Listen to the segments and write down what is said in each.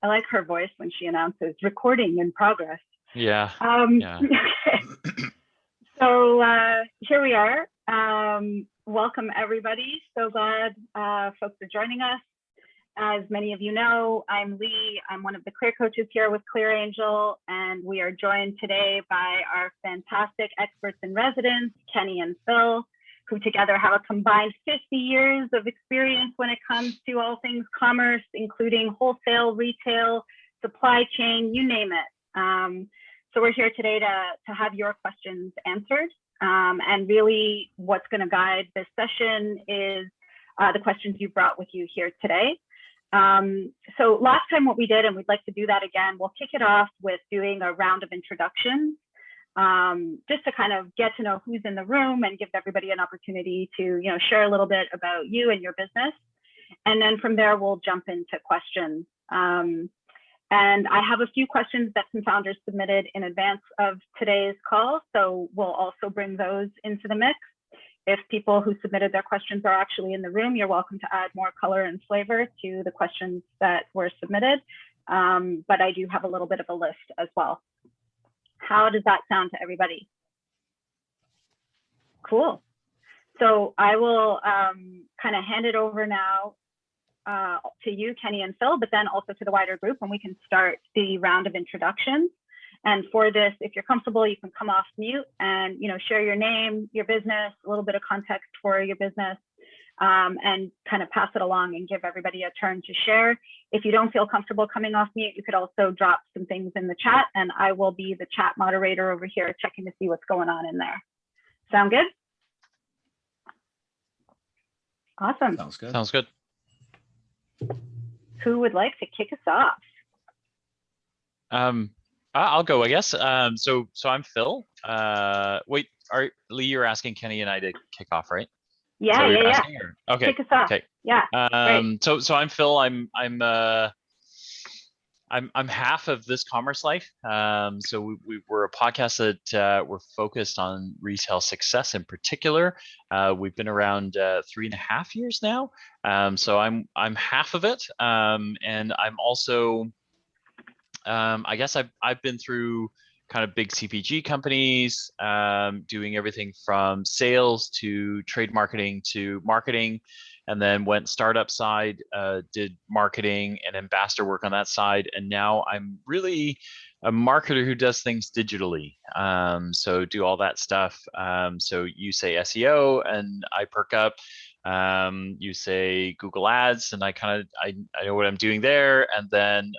I like her voice when she announces recording in progress. Yeah. Okay. So here we are. Welcome, everybody. So glad folks are joining us. As many of you know, I'm Lee. I'm one of the Clear coaches here with ClearAngel, and we are joined today by our fantastic experts in residence, Kenny and Phil, who together have a combined 50 years of experience when it comes to all things commerce, including wholesale, retail, supply chain, you name it. So we're here today to have your questions answered. And really what's going to guide this session is the questions you brought with you here today. So last time what we did, and we'd like to do that again, we'll kick it off with doing a round of introductions, just to kind of get to know who's in the room and give everybody an opportunity to, share a little bit about you and your business. And then from there, we'll jump into questions. And I have a few questions that some founders submitted in advance of today's call, so we'll also bring those into the mix. If people who submitted their questions are actually in the room, you're welcome to add more color and flavor to the questions that were submitted. But I do have a little bit of a list as well. How does that sound to everybody? Cool. So I will kind of hand it over now to you, Kenny and Phil, but then also to the wider group, and we can start the round of introductions. And for this, if you're comfortable, you can come off mute and share your name, your business, a little bit of context for your business, and kind of pass it along and give everybody a turn to share. If you don't feel comfortable coming off mute, you could also drop some things in the chat, and I will be the chat moderator over here checking to see what's going on in there. Sound good? Awesome. Sounds good. Sounds good. Who would like to kick us off? I'll go, I guess. So I'm Phil. Wait, Lee, you're asking Kenny and I to kick off, right? Yeah. Okay. Kick us off. Okay. Yeah. So I'm Phil. I'm half of This Commerce Life. So we're a podcast that we're focused on retail success in particular. We've been around 3.5 years now. So I'm half of it. And I'm also, I guess I've been through kind of big CPG companies, doing everything from sales to trade marketing to marketing, and then went startup side, did marketing and ambassador work on that side. And now I'm really a marketer who does things digitally. So do all that stuff. So you say SEO and I perk up. You say Google Ads and I know what I'm doing there. And then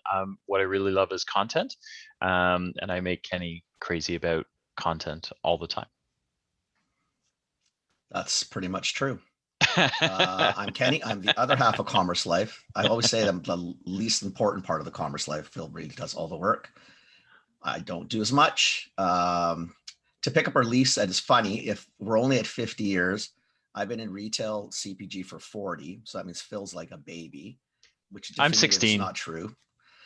what I really love is content. And I make Kenny crazy about content all the time. That's pretty much true. I'm Kenny. I'm the other half of Commerce Life. I always say that I'm the least important part of the Commerce Life. Phil really does all the work. I don't do as much. To pick up our lease, and it's funny, if we're only at 50 years, I've been in retail CPG for 40. So that means Phil's like a baby, which I'm 16. is not true.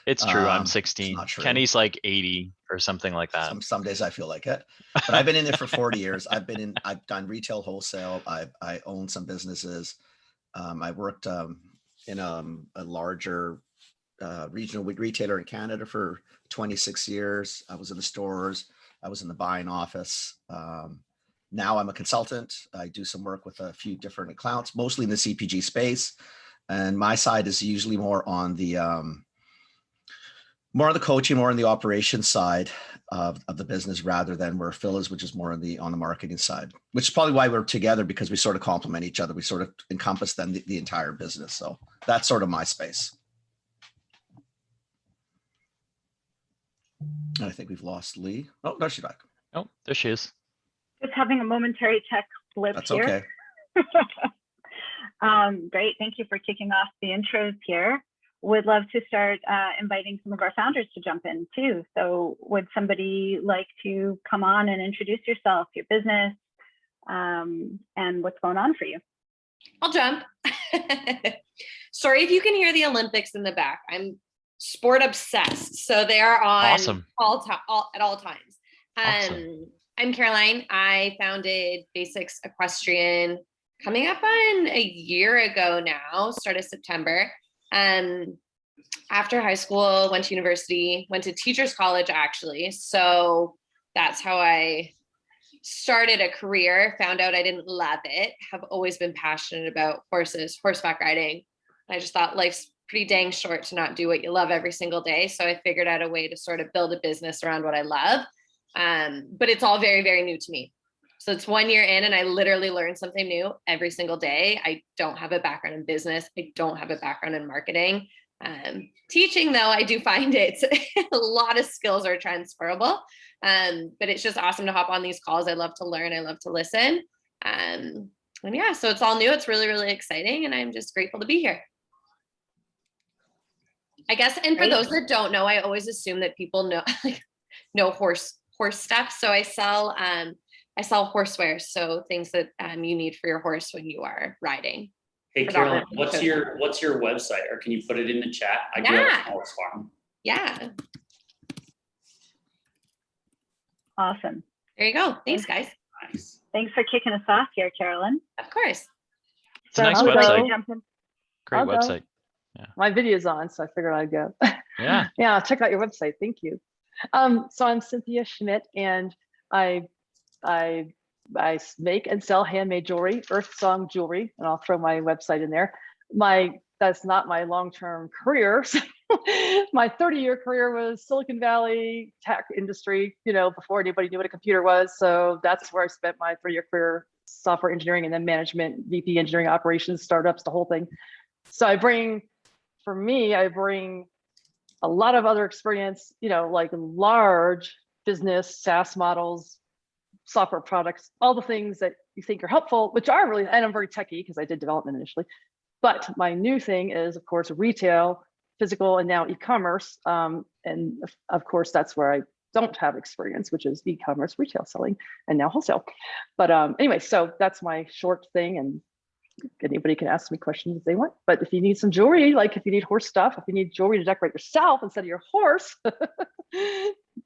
It's true. I'm 16. It's not true. Kenny's like 80 or something like that. Some days I feel like it, but I've been in there for 40 years. I've done retail, wholesale. I own some businesses. I worked in a larger regional retailer in Canada for 26 years. I was in the stores. I was in the buying office. Now I'm a consultant. I do some work with a few different accounts, mostly in the CPG space. And my side is usually more on the coaching, more on the operations side of the business rather than where Phil is, which is more on the marketing side, which is probably why we're together, because we sort of complement each other. We sort of encompass then the entire business. So that's sort of my space. And I think we've lost Lee. Oh, no, she's back. Oh, there she is. Just having a momentary tech blip That's here. Okay. Great. Thank you for kicking off the intros here. Would love to start inviting some of our founders to jump in too. So would somebody like to come on and introduce yourself, your business, and what's going on for you? I'll jump. Sorry if you can hear the Olympics in the back. I'm sport obsessed. So they are on Awesome. at all times. Awesome. I'm Caroline. I founded Basics Equestrian coming up on a year ago now, start of September. after high school, went to university, went to teachers college actually. So that's how I started a career, found out I didn't love it, have always been passionate about horses, horseback riding. I just thought life's pretty dang short to not do what you love every single day. So I figured out a way to sort of build a business around what I love. But it's all very, very new to me. So it's 1 year in and I literally learn something new every single day. I don't have a background in business. I don't have a background in marketing. Teaching though, I do find it's a lot of skills are transferable. But it's just awesome to hop on these calls. I love to learn. I love to listen. And yeah, so it's all new. It's really, really exciting. And I'm just grateful to be here. I guess, and for those that don't know, I always assume that people know, like, know horse stuff. So I sell horseware. So things that you need for your horse when you are riding. Hey, Carolyn, what's your website, or can you put it in the chat? I grew up on a horse farm. Yeah. Awesome. There you go. Thanks, guys. Nice. Thanks for kicking us off here, Carolyn. Of course. It's a nice I'll website. Great I'll go. website. Yeah. My video's on, so I figured I'd go. Yeah. Yeah, check out your website. Thank you. So I'm Cynthia Schmidt, and I make and sell handmade jewelry, Earth Song jewelry, and I'll throw my website in there. That's not my long-term career. My 30-year career was Silicon Valley tech industry, before anybody knew what a computer was. So that's where I spent my 3-year career, software engineering and then management, VP engineering operations, startups, the whole thing. So I bring a lot of other experience, like large business, SaaS models, software products, all the things that you think are helpful, which are really, and I'm very techie because I did development initially. But my new thing is, of course, retail, physical, and now e-commerce. And of course, that's where I don't have experience, which is e-commerce, retail selling, and now wholesale. But anyway, so that's my short thing. And anybody can ask me questions if they want. But if you need some jewelry, like if you need horse stuff, if you need jewelry to decorate yourself instead of your horse,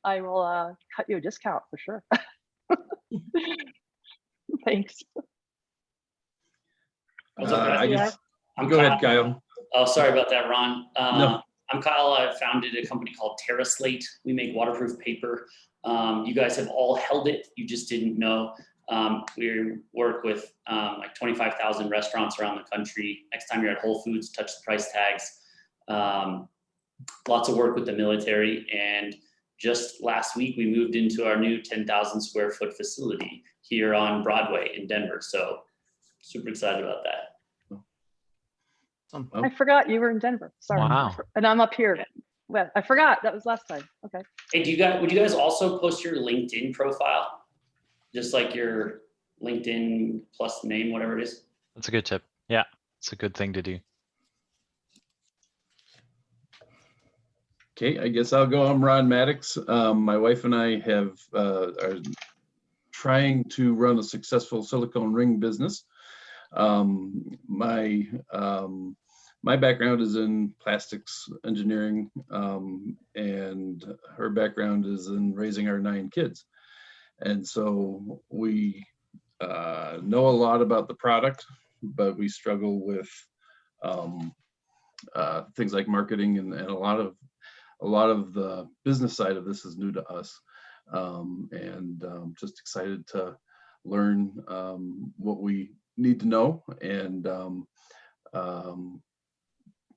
I will cut you a discount for sure. Thanks. Go ahead, Kyle. Oh, sorry about that, Ron. No. I'm Kyle. I founded a company called TerraSlate. We make waterproof paper. You guys have all held it. You just didn't know. We work with like 25,000 restaurants around the country. Next time you're at Whole Foods, touch the price tags. Lots of work with the military. And just last week, we moved into our new 10,000 square foot facility here on Broadway in Denver. So super excited about that. I forgot you were in Denver. Sorry. Wow. And I'm up here. Well, I forgot. That was last time. Okay. Hey, would you guys also post your LinkedIn profile? Just like your LinkedIn plus name, whatever it is? That's a good tip. Yeah, it's a good thing to do. Okay, I guess I'll go. I'm Ron Maddox. My wife and I are trying to run a successful silicone ring business. My background is in plastics engineering, and her background is in raising our 9 kids. And so we know a lot about the product, but we struggle with things like marketing, and a lot of the business side of this is new to us. And just excited to learn what we need to know. And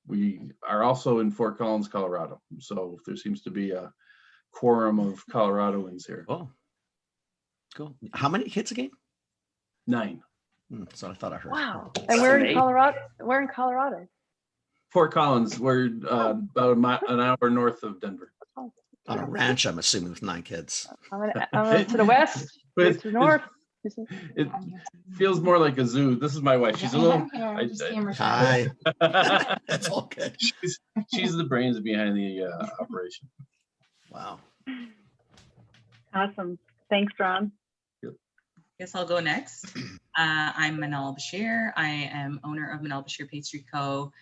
we are also in Fort Collins, Colorado. So there seems to be a quorum of Coloradoans here. Oh, cool. How many kids again? 9. So I thought I heard. Wow. And we're in Colorado. We're in Colorado. Fort Collins, we're about an hour north of Denver. On a ranch, I'm assuming, with 9 kids. I'm to the west, to the north. It feels more like a zoo. This is my wife. She's a little. Hi. That's all good. She's the brains behind the operation. Wow. Awesome. Thanks, Ron. Guess I'll go next. I'm Manal Bashir. I am owner of Manal Bashir Pastry Co.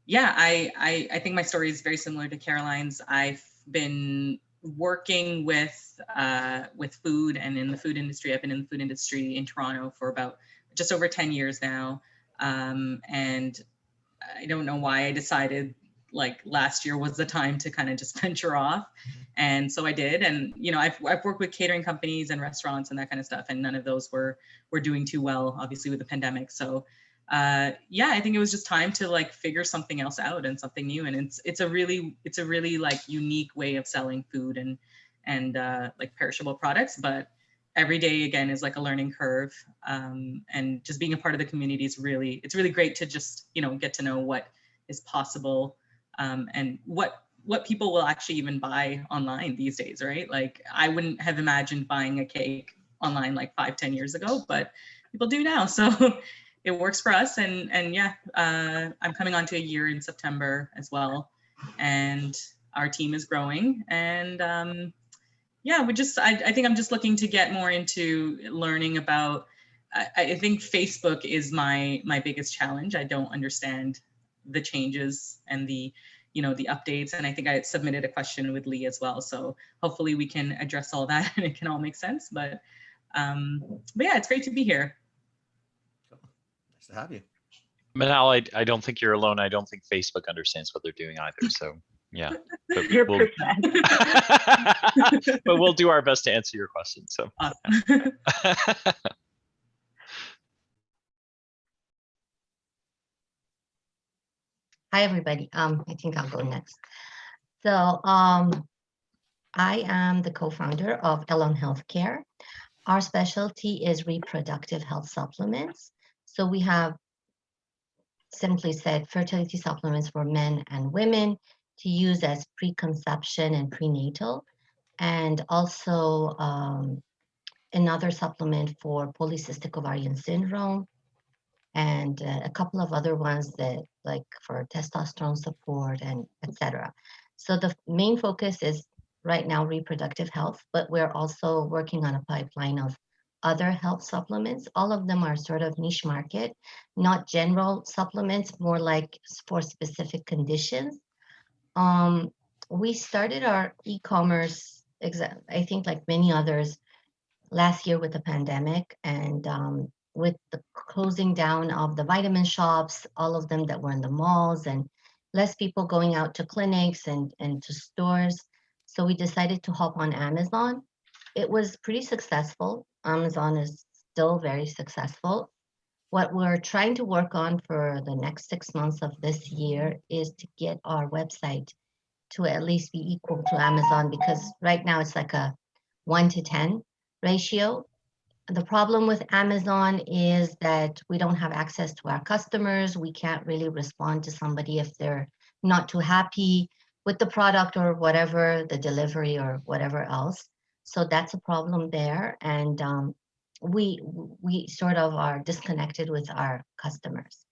Yeah, I think my story is very similar to Caroline's. I've been working with food and in the food industry. I've been in the food industry in Toronto for about just over 10 years now. And I don't know why I decided like last year was the time to kind of just venture off. And so I did. And, you know, I've worked with catering companies and restaurants and that kind of stuff, and none of those were doing too well, obviously, with the pandemic. So yeah, I think it was just time to like figure something else out and something new. And it's a really like unique way of selling food and like perishable products, but every day again is like a learning curve. And just being a part of the community is it's really great to just, you know, get to know what is possible, and what people will actually even buy online these days, right? Like I wouldn't have imagined buying a cake online like 5-10 years ago, but people do now. So it works for us. And yeah, I'm coming on to a year in September as well. And our team is growing. And yeah, I think I'm just looking to get more into learning about, I think Facebook is my biggest challenge. I don't understand the changes and the updates. And I think I submitted a question with Lee as well. So hopefully we can address all that and it can all make sense. But yeah, it's great to be here. Nice to have you. Manal, I don't think you're alone. I don't think Facebook understands what they're doing either. So yeah, but Your we'll, percent. but we'll do our best to answer your question. So. Awesome. Hi, everybody. I think I'll go next. So I am the co-founder of Elon Healthcare. Our specialty is reproductive health supplements. So we have, simply said, fertility supplements for men and women to use as preconception and prenatal, and also another supplement for polycystic ovarian syndrome, and a couple of other ones that like for testosterone support and etc. So the main focus is right now reproductive health, but we're also working on a pipeline of other health supplements. All of them are sort of niche market, not general supplements, more like for specific conditions. We started our e-commerce, I think like many others, last year with the pandemic, and with the closing down of the vitamin shops, all of them that were in the malls, and less people going out to clinics and to stores. So we decided to hop on Amazon. It was pretty successful. Amazon is still very successful. What we're trying to work on for the next 6 months of this year is to get our website to at least be equal to Amazon, because right now it's like a 1-to-10 ratio. The problem with Amazon is that we don't have access to our customers. We can't really respond to somebody if they're not too happy with the product or whatever, the delivery or whatever else. So that's a problem there. And we sort of are disconnected with our customers.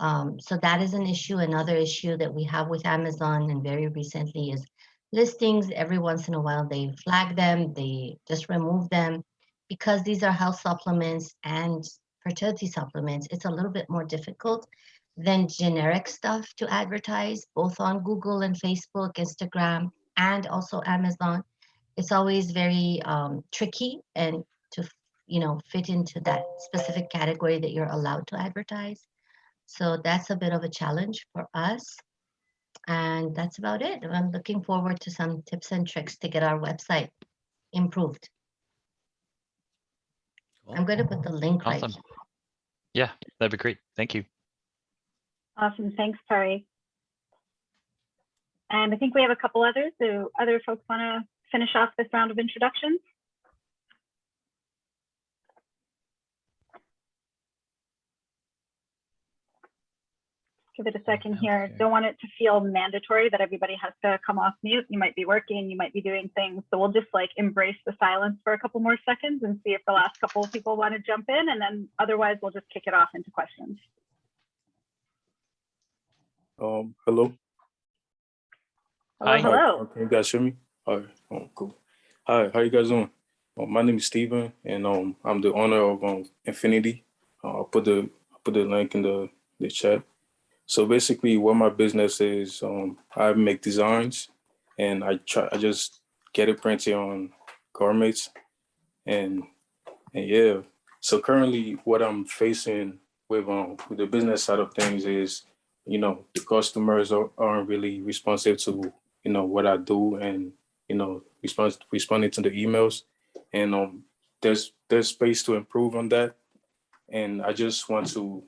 So that is an issue. Another issue that we have with Amazon, and very recently, is listings. Every once in a while they flag them, they just remove them. Because these are health supplements and fertility supplements, it's a little bit more difficult than generic stuff to advertise, both on Google and Facebook, Instagram, and also Amazon. It's always very tricky and to fit into that specific category that you're allowed to advertise. So that's a bit of a challenge for us. And that's about it. I'm looking forward to some tips and tricks to get our website improved. Cool. I'm going to put the link right Awesome. here. Yeah, that'd be great. Thank you. Awesome. Thanks, Tari. And I think we have a couple others. Do other folks want to finish off this round of introductions? Give it a second here. Don't want it to feel mandatory that everybody has to come off mute. You might be working, you might be doing things. So we'll just like embrace the silence for a couple more seconds and see if the last couple of people want to jump in, and then otherwise we'll just kick it off into questions. Hello. Hello, Hi. hello. Can you guys hear me? All right. Cool. Hi. How you guys doing? My name is Steven, and I'm the owner of Infinity. I'll put the link in the chat. So basically, what my business is, I make designs, and I just get it printed on garments, and yeah. So currently, what I'm facing with the business side of things is the customers aren't really responsive to, what I do, and, responding to the emails. And there's space to improve on that. And I just want to,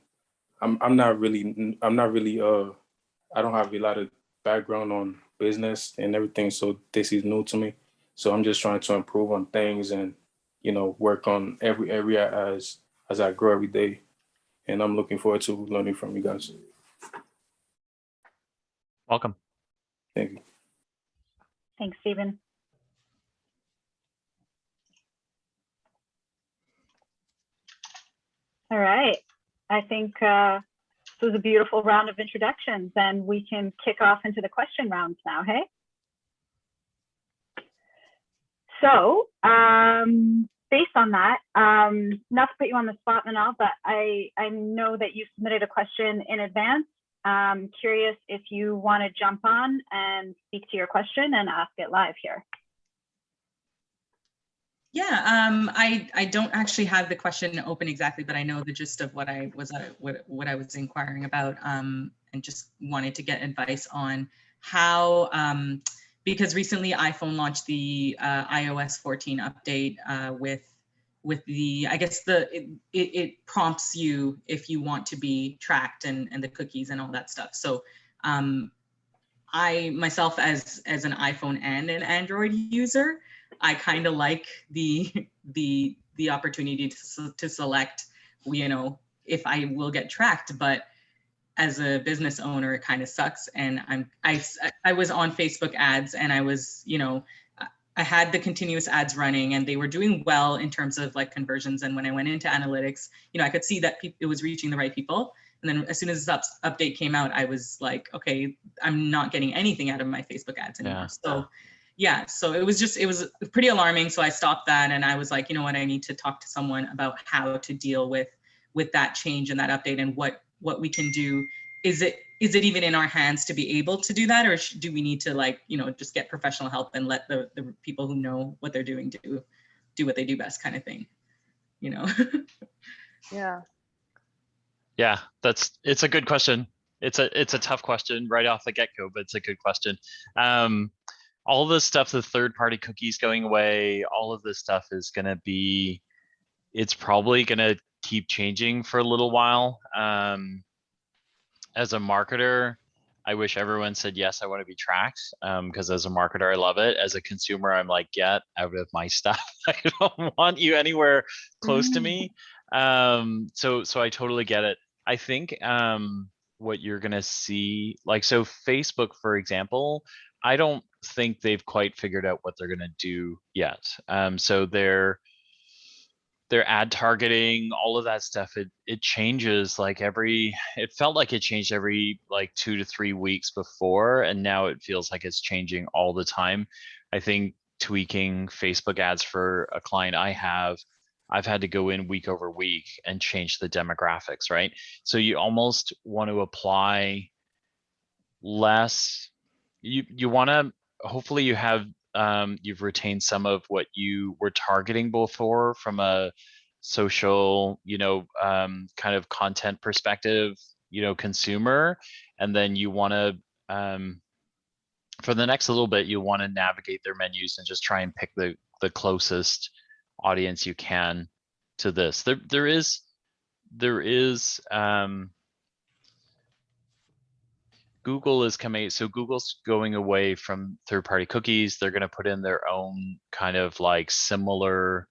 I'm not really, I don't have a lot of background on business and everything. So this is new to me. So I'm just trying to improve on things and, work on every area as I grow every day. And I'm looking forward to learning from you guys. Welcome. Thank you. Thanks, Stephen. All right. I think this was a beautiful round of introductions, and we can kick off into the question rounds now, hey? So based on that, not to put you on the spot, Manal, but I know that you submitted a question in advance. Curious if you want to jump on and speak to your question and ask it live here. Yeah, I don't actually have the question open exactly, but I know the gist of what I was inquiring about, and just wanted to get advice on how, because recently iPhone launched the iOS 14 update with the, I guess it prompts you if you want to be tracked and the cookies and all that stuff. So I myself as an iPhone and an Android user, I kind of like the opportunity to select, if I will get tracked, but as a business owner, it kind of sucks. And I was on Facebook ads, and I was, I had the continuous ads running, and they were doing well in terms of like conversions. And when I went into analytics, I could see that it was reaching the right people. And then as soon as this update came out, I was like, okay, I'm not getting anything out of my Facebook ads anymore. Yeah. So yeah, so it was pretty alarming. So I stopped that, and I was like, you know what, I need to talk to someone about how to deal with that change and that update, and what we can do. Is it even in our hands to be able to do that, or do we need to just get professional help and let the people who know what they're doing do what they do best, kind of thing, Yeah. Yeah, it's a good question. It's a tough question right off the get-go, but it's a good question. All this stuff, the third-party cookies going away, all of this stuff is going to be, it's probably going to keep changing for a little while. As a marketer, I wish everyone said, yes, I want to be tracked, because as a marketer, I love it. As a consumer, I'm like, get out of my stuff. I don't want you anywhere close to me. So I totally get it. I think what you're going to see, so Facebook, for example, I don't think they've quite figured out what they're going to do yet. So their ad targeting, all of that stuff, it changes it felt like it changed every 2 to 3 weeks before, and now it feels like it's changing all the time. I think tweaking Facebook ads for a client I've had to go in week over week and change the demographics, right? So you almost want to apply less. You want to, hopefully you have, you've retained some of what you were targeting before from a social, kind of content perspective, consumer. And then you want to, for the next little bit, you want to navigate their menus and just try and pick the closest audience you can to this. There is Google is coming, so Google's going away from third-party cookies. They're going to put in their own kind of similar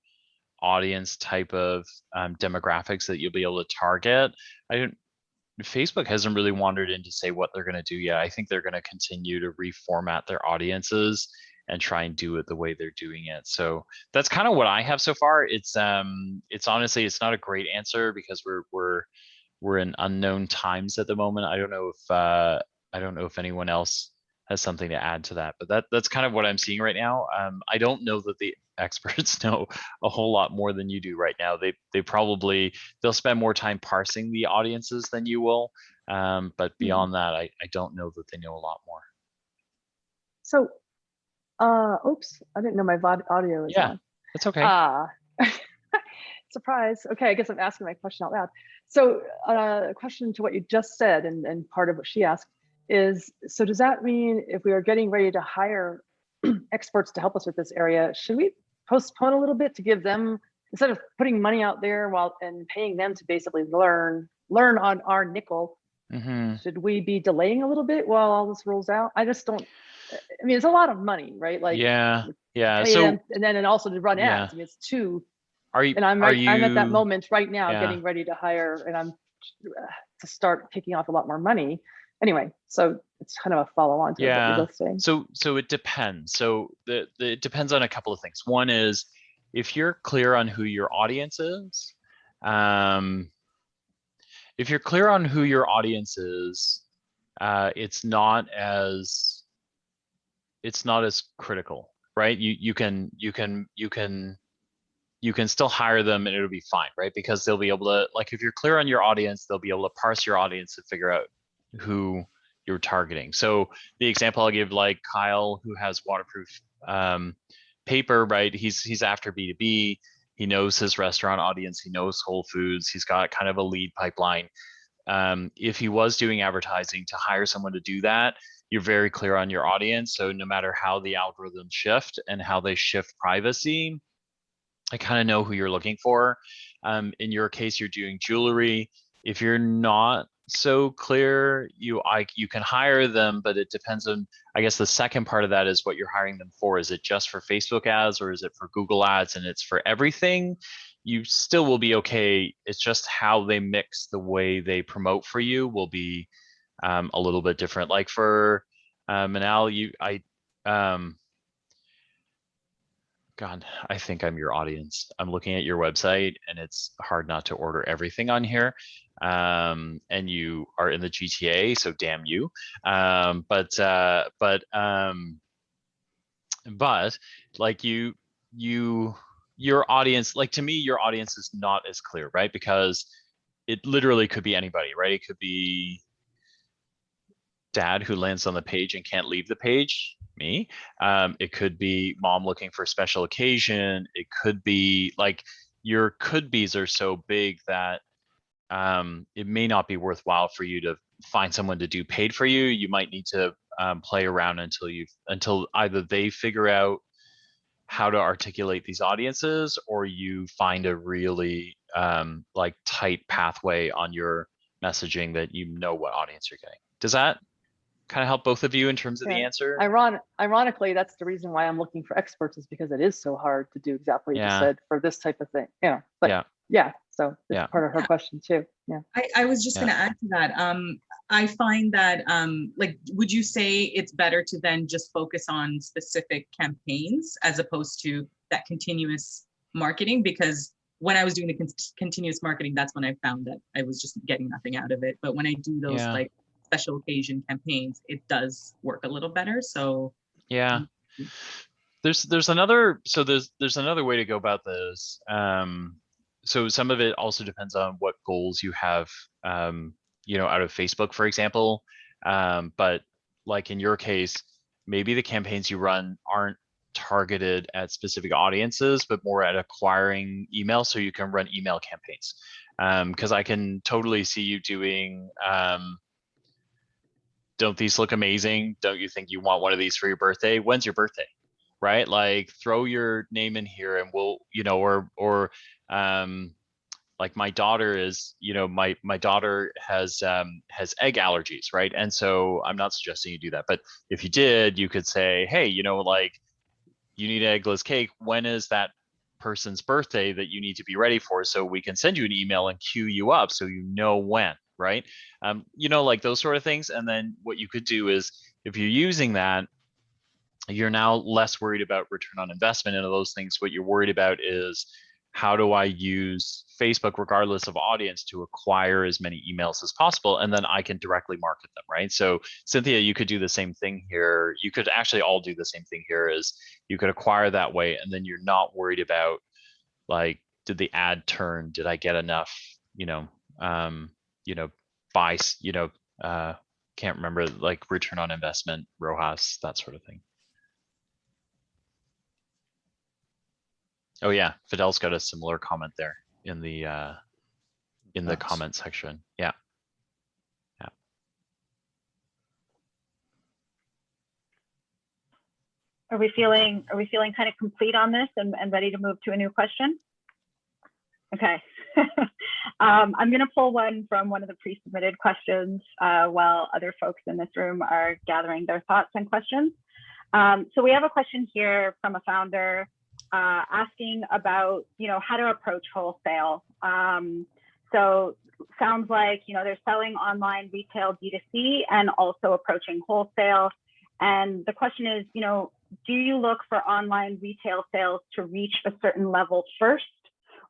audience type of demographics that you'll be able to target. Facebook hasn't really wandered in to say what they're going to do yet. I think they're going to continue to reformat their audiences and try and do it the way they're doing it. So that's kind of what I have so far. It's honestly, it's not a great answer because we're in unknown times at the moment. I don't know if anyone else has something to add to that, but that's kind of what I'm seeing right now. I don't know that the experts know a whole lot more than you do right now. They'll spend more time parsing the audiences than you will. But beyond that, I don't know that they know a lot more. So, oops, I didn't know my audio was on. That's okay. surprise. Okay, I guess I'm asking my question out loud. So a question to what you just said, and part of what she asked is, so does that mean if we are getting ready to hire experts to help us with this area, should we postpone a little bit to give them, instead of putting money out there and paying them to basically learn on our nickel, should we be delaying a little bit while all this rolls out? I just don't, I mean, it's a lot of money, right? Like, yeah. pay So them, and then also to run yeah. ads. I mean, it's two. Are you? And I'm at that moment right now, Yeah. getting ready to hire, and I'm to start kicking off a lot more money. Anyway, so it's kind of a follow on to what you're both saying. So it depends. So it depends on a couple of things. One is, if you're clear on who your audience is, it's not as critical, right? You can still hire them and it'll be fine, right? Because they'll be able to, like, if you're clear on your audience, they'll be able to parse your audience and figure out who you're targeting. So the example I'll give, like Kyle, who has waterproof paper, right? He's after B2B. He knows his restaurant audience. He knows Whole Foods. He's got kind of a lead pipeline. If he was doing advertising, to hire someone to do that, you're very clear on your audience. So no matter how the algorithms shift and how they shift privacy, I kind of know who you're looking for. In your case, you're doing jewelry. If you're not so clear, you can hire them, but it depends on, I guess the second part of that is what you're hiring them for. Is it just for Facebook ads, or is it for Google ads and it's for everything? You still will be okay. It's just how they mix the way they promote for you will be a little bit different. Like for Manal, God, I think I'm your audience. I'm looking at your website and it's hard not to order everything on here. And you are in the GTA, so damn you. But like your audience, like, to me, your audience is not as clear, right? Because it literally could be anybody, right? It could be dad who lands on the page and can't leave the page, me. It could be mom looking for a special occasion. It could be, like, your could be's are so big that it may not be worthwhile for you to find someone to do paid for you. You might need to play around until either they figure out how to articulate these audiences, or you find a really like tight pathway on your messaging that you know what audience you're getting. Does that kind of help both of you in terms of the answer? Ironically, that's the reason why I'm looking for experts, is because it is so hard to do exactly what you said for this type of thing. Yeah. But so it's part of her question too. Yeah. I was just going to add to that. I find that, like, would you say it's better to then just focus on specific campaigns as opposed to that continuous marketing? Because when I was doing the continuous marketing, that's when I found that I was just getting nothing out of it. But when I do those like special occasion campaigns, it does work a little better. So there's another way to go about this. So some of it also depends on what goals you have, out of Facebook, for example. But like in your case, maybe the campaigns you run aren't targeted at specific audiences, but more at acquiring email, so you can run email campaigns. Because I can totally see you doing, don't these look amazing? Don't you think you want one of these for your birthday? When's your birthday? Right? Like, throw your name in here and we'll, like my daughter is, my daughter has egg allergies, right? And so I'm not suggesting you do that, but if you did, you could say, hey, like, you need an eggless cake. When is that person's birthday that you need to be ready for? So we can send you an email and queue you up so you know when, right? Like those sort of things. And then what you could do is, if you're using that, you're now less worried about return on investment and those things. What you're worried about is, how do I use Facebook, regardless of audience, to acquire as many emails as possible? And then I can directly market them, right? So Cynthia, you could do the same thing here. You could actually all do the same thing here, is you could acquire that way. And then you're not worried about, like, did the ad turn? Did I get enough, buys, can't remember, like, return on investment, ROAS, that sort of thing. Oh yeah, Fidel's got a similar comment there. in the Nice. comment section. Yeah. Are we feeling kind of complete on this and ready to move to a new question? Okay. I'm going to pull one from one of the pre-submitted questions while other folks in this room are gathering their thoughts and questions. So we have a question here from a founder asking about, how to approach wholesale. So sounds like, they're selling online retail D2C and also approaching wholesale. And the question is, do you look for online retail sales to reach a certain level first?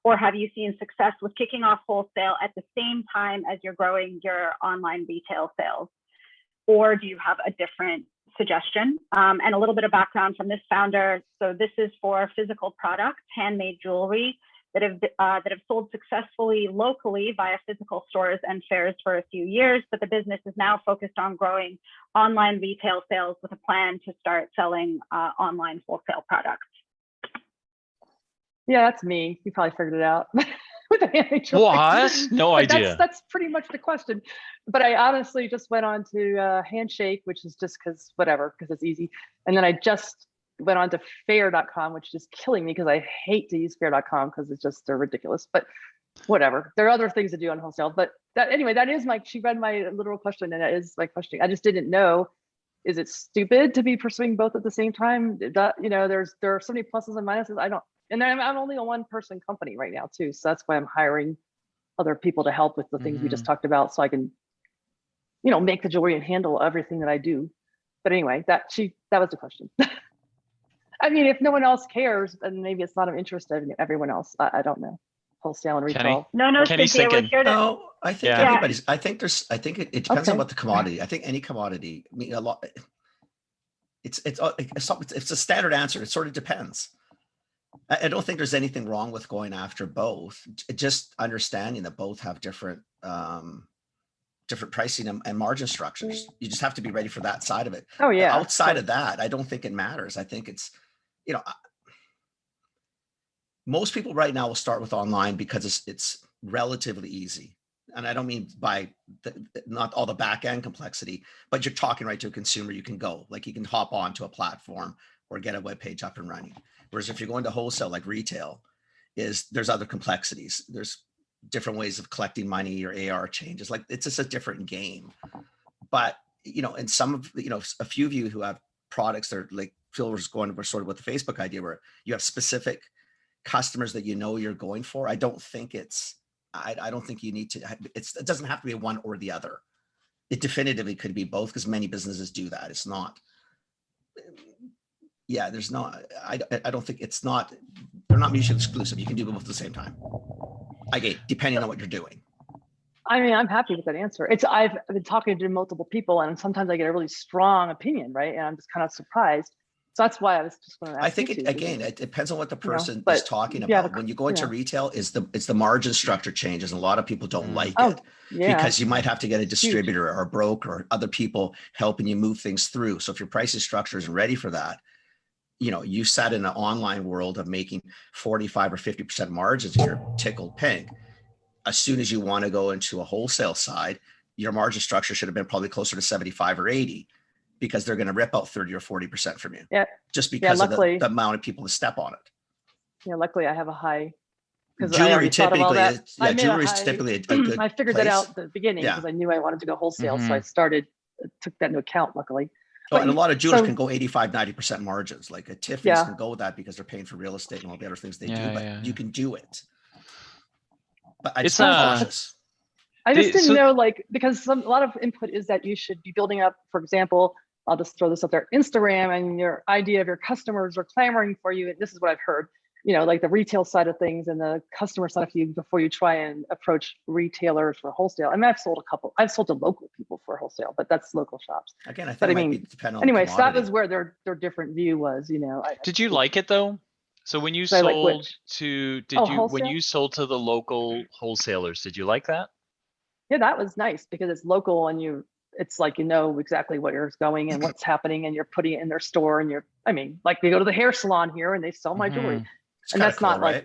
Or have you seen success with kicking off wholesale at the same time as you're growing your online retail sales? Or do you have a different suggestion? And a little bit of background from this founder. So this is for physical products, handmade jewelry that have sold successfully locally via physical stores and fairs for a few years, but the business is now focused on growing online retail sales with a plan to start selling online wholesale products. Yeah, that's me. You probably figured it out. With the handmade jewelry. What? No But idea. That's pretty much the question. But I honestly just went on to Handshake, which is just because it's easy. And then I just went on to fair.com, which is just killing me because I hate to use fair.com because they're ridiculous. But whatever. There are other things to do on wholesale. But that is she read my literal question, and that is my question. I just didn't know. Is it stupid to be pursuing both at the same time? There are so many pluses and minuses. And I'm only a one-person company right now too, so that's why I'm hiring other people to help with the things we just talked about, so I can, make the jewelry and handle everything that I do. But anyway, that was the question. I mean, if no one else cares, then maybe it's not of interest to everyone else. I don't know. Wholesale and retail. No, Kenny's Cynthia, we're thinking. here to. No, I think everybody's. I think it depends on what the commodity. I think any commodity. I mean, a lot. It's a standard answer. It sort of depends. I don't think there's anything wrong with going after both. Just understanding that both have different pricing and margin structures. You just have to be ready for that side of it. Oh yeah. Outside of that, I don't think it matters. I think it's, most people right now will start with online because it's relatively easy. And I don't mean by not all the back end complexity, but you're talking right to a consumer. You can go, like you can hop onto a platform or get a web page up and running. Whereas if you're going to wholesale, like retail, there's other complexities. There's different ways of collecting money. Your AR changes. Like it's just a different game. But and some of a few of you who have products that are like Phil was going, we're sort of with the Facebook idea where you have specific customers that you're going for. I don't think I don't think you need to. It doesn't have to be a one or the other. It definitively could be both because many businesses do that. It's not. Yeah, there's not. I don't think it's not. They're not mutually exclusive. You can do both at the same time. Depending on what you're doing. I mean, I'm happy with that answer. I've been talking to multiple people, and sometimes I get a really strong opinion, right? And I'm just kind of surprised. So that's why I was just going to ask. I think it depends on what the person is talking about. When you go into retail, it's the margin structure changes, and a lot of people don't like it because you might have to get a distributor or a broker or other people helping you move things through. So if your pricing structure isn't ready for that, you sat in an online world of making 45 or 50% margins and you're tickled pink. As soon as you want to go into a wholesale side, your margin structure should have been probably closer to 75 or 80 because they're going to rip out 30 or 40% from you. Yeah. Just because of the amount of people that step on it. Yeah. Luckily I have a high. Jewelry typically is typically a good I figured that out at the beginning because I knew I wanted to go wholesale. So I took that into account, luckily. And a lot of jewelers can go 85, 90% margins. Like a Tiffany's can go with that because they're paying for real estate and all the other things they do, but you can do it. But I just cautious. I just didn't know, because a lot of input is that you should be building up, for example, I'll just throw this up there, Instagram, and your idea of your customers are clamoring for you. And this is what I've heard, like the retail side of things and the customer side of you before you try and approach retailers for wholesale. I mean, I've sold to local people for wholesale, but that's local shops. Again, I think it might be dependent on anyway, so that was where their different view was, Did you like it though? So when you sold when you sold to the local wholesalers, did you like that? Yeah, that was nice because it's local and it's like exactly where's going and what's happening, and you're putting it in their store, and we go to the hair salon here and they sell my jewelry. And that's cool, not right?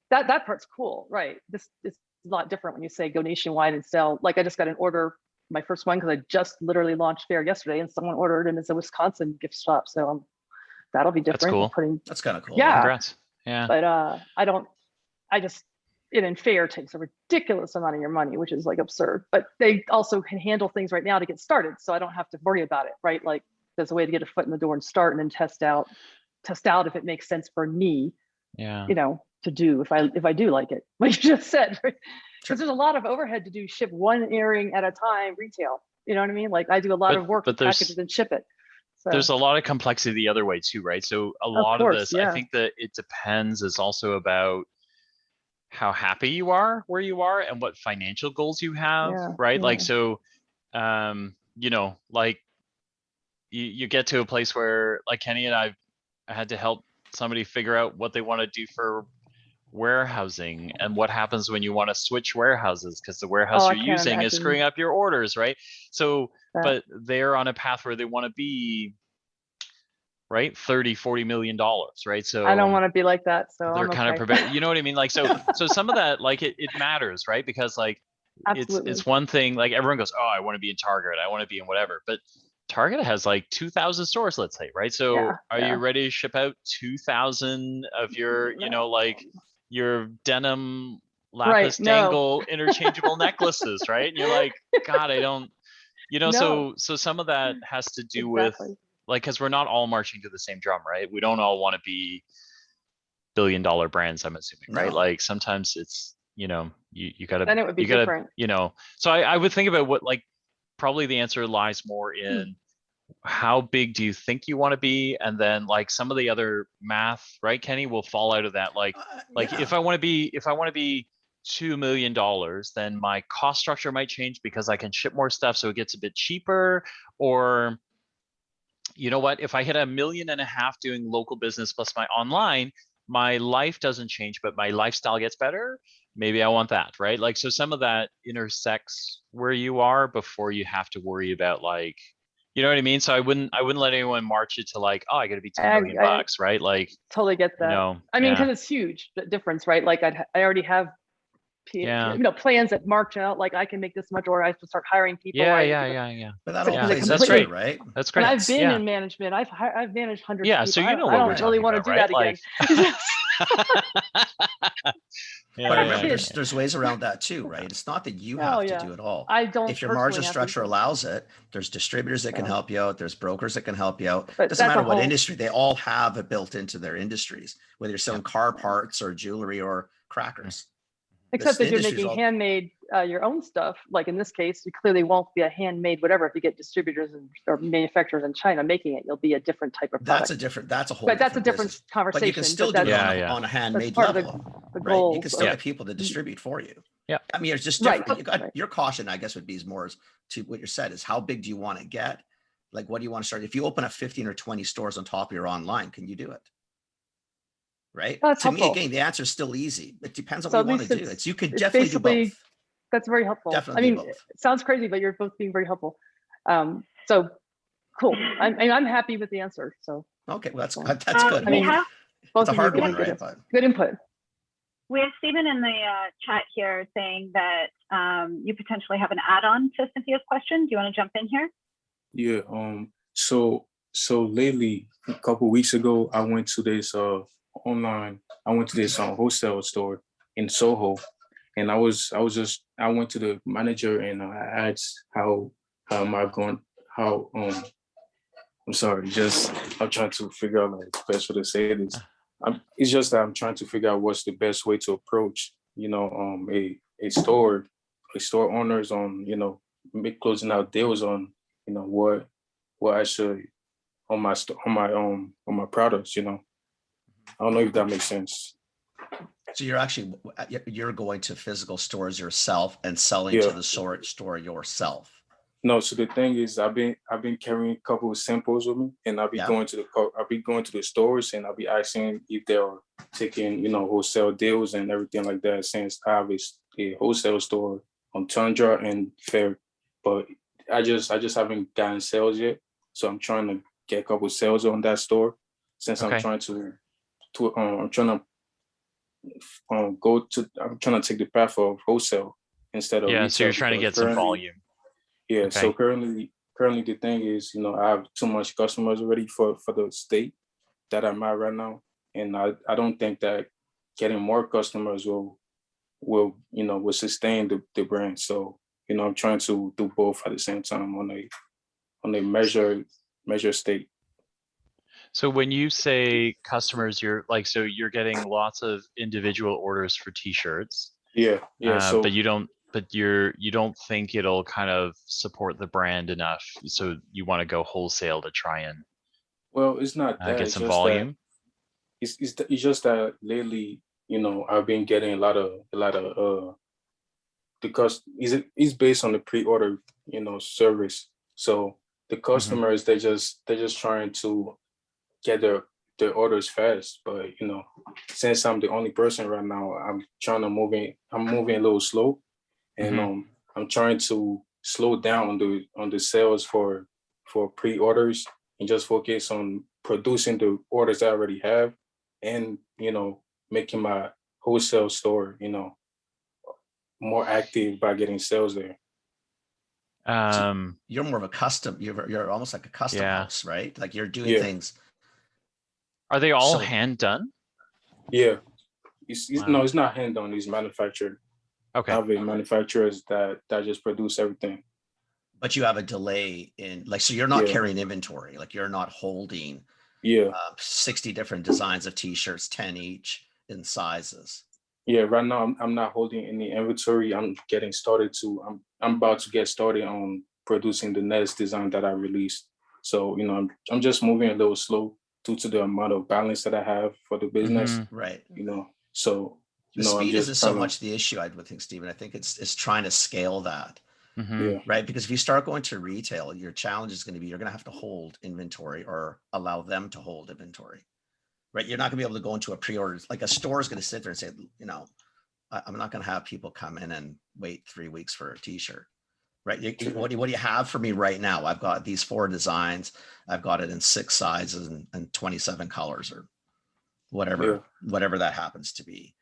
that part's cool, right? This is a lot different when you say go nationwide and sell. Like I just got an order, my first one, because I just literally launched Fair yesterday, and someone ordered, and it's a Wisconsin gift shop. So that'll be different. That's cool. That's kind of cool. Yeah. Congrats. Yeah. But I just, it in Fair takes a ridiculous amount of your money, which is like absurd. But they also can handle things right now to get started, so I don't have to worry about it, right? Like there's a way to get a foot in the door and start, and then test out if it makes sense for me. Yeah. You know, to do if I do like it, like you just said, right? Sure. Because there's a lot of overhead to do, ship one earring at a time retail. You know what I mean? Like I do a lot of work to package it and ship it. So there's a lot of complexity the other way too, right? So a lot of this, yeah. I think that it depends is also about how happy you are where you are and what financial goals you have, right? Like, so, you know, like you get to a place where like Kenny and I had to help somebody figure out what they want to do for warehousing and what happens when you want to switch warehouses because the warehouse you're using is screwing up your orders, right? So, but they're on a path where they want to be, right, $30-40 million, right? So I don't want to be like that, so they're kind of prepared, you know what I mean? Like, so some of that, like it matters, right? Because like it's one thing, like everyone goes, oh, I want to be in Target, I want to be in whatever, but Target has like 2,000 stores, let's say, right? So are you ready to ship out 2,000 of your, you know, like your denim lapis dangle interchangeable necklaces, right? And you're like, God, I don't, you know, so some of that has to do with like, because we're not all marching to the same drum, right? We don't all want to be billion-dollar brands, I'm assuming, right? Like sometimes it's, you know, you gotta, then it would be different. You know, so I would think about what, like, probably the answer lies more in how big do you think you want to be, and then like some of the other math, right, Kenny, will fall out of that. Like if I want to be $2 million, then my cost structure might change because I can ship more stuff, so it gets a bit cheaper. Or you know what, if I hit $1.5 million doing local business plus my online, my life doesn't change, but my lifestyle gets better. Maybe I want that, right? Like, so some of that intersects where you are before you have to worry about, like, you know what I mean? So I wouldn't let anyone march it to like, oh, I got to be $10 million, right? Like, totally get that. You know, I mean, because it's huge difference, right? Like I already have, you know, plans that march out. Like I can make this much, or I have to start hiring people. Yeah. But that all plays into it, right? That's great. And I've been in management. I've managed hundreds of people. So you know I don't really want to do that again. There's ways around that too, right? It's not that you have to do it all. I don't. If your margin structure allows it, there's distributors that can help you out. There's brokers that can help you out. It doesn't matter what industry, they all have it built into their industries, whether you're selling car parts or jewelry or crackers. Except if you're making handmade your own stuff, like in this case, you clearly won't be a handmade whatever. If you get distributors or manufacturers in China making it, you'll be a different type of product. That's a whole. But that's a different conversation. But you can still do it on a handmade level, right? You can still get people to distribute for you. Yeah. I mean, it's just different. Your caution, I guess, would be is more to what you said is how big do you want to get? Like, what do you want to start? If you open up 15 or 20 stores on top of your online, can you do it? Right. To me, again, the answer is still easy. It depends on what you want to do. You could definitely do both. That's very helpful. Definitely it sounds crazy, but you're both being very helpful. So cool. I'm happy with the answer. So okay, well, that's good. I mean, it's a hard one, right? Good input. We have Stephen in the chat here saying that you potentially have an add-on to Cynthia's question. Do you want to jump in here? Yeah. So lately, a couple of weeks ago, I went to this wholesale store in Soho, and I went to the manager and I asked how am I going, I'm sorry, I'm trying to figure out like the best way to say this. It's just that I'm trying to figure out what's the best way to approach, you know, a store owners on, you know, closing out deals on, you know, what I should on my products, you know. I don't know if that makes sense. So you're going to physical stores yourself and selling to the store yourself. No, so the thing is, I've been carrying a couple of samples with me, and I'll be going to the stores, and I'll be asking if they're taking, you know, wholesale deals and everything like that. Since I have a wholesale store on Tundra and Fair, but I just haven't gotten sales yet. So I'm trying to get a couple of sales on that store, since I'm trying to I'm trying to take the path of wholesale instead of Yeah, retail. so you're trying to because get some currently- volume. Yeah. Okay. So currently the thing is, I have too much customers already for the state that I'm at right now. And I don't think that getting more customers will sustain the brand. So, I'm trying to do both at the same time on a measure state. So when you say customers, you're getting lots of individual orders for t-shirts. Yeah. So but you don't think it'll kind of support the brand enough, so you want to go wholesale to try and well, it's not that. get It's some just volume. That it's just that lately, I've been getting a lot of because it's based on the pre-order, service. So the customers, they're just trying to get their orders fast. But since I'm the only person right now, I'm moving a little slow, and I'm trying to slow down on the sales for pre-orders and just focus on producing the orders I already have, and making my wholesale store more active by getting sales there. You're more of a custom. You're almost like a custom house, right? Like you're doing things. Are they all hand done? Yeah, no, it's not hand done. It's manufactured. Okay. I have a manufacturers that just produce everything. But you have a delay in so you're not carrying inventory. Like you're not holding 60 different designs of t-shirts, 10 each in sizes. Yeah, right now I'm not holding any inventory. I'm about to get started on producing the next design that I released. So, I'm just moving a little slow due to the amount of balance that I have for the business. Right. So the speed isn't so much the issue, I would think, Stephen. I think it's trying to scale that. Right. Because if you start going to retail, your challenge is going to be you're going to have to hold inventory or allow them to hold inventory. Right. You're not going to be able to go into a pre-order. Like a store is going to sit there and say, I'm not going to have people come in and wait 3 weeks for a t-shirt. Right. What do you have for me right now? I've got these 4 designs. I've got it in 6 sizes and 27 colors or whatever that happens to be.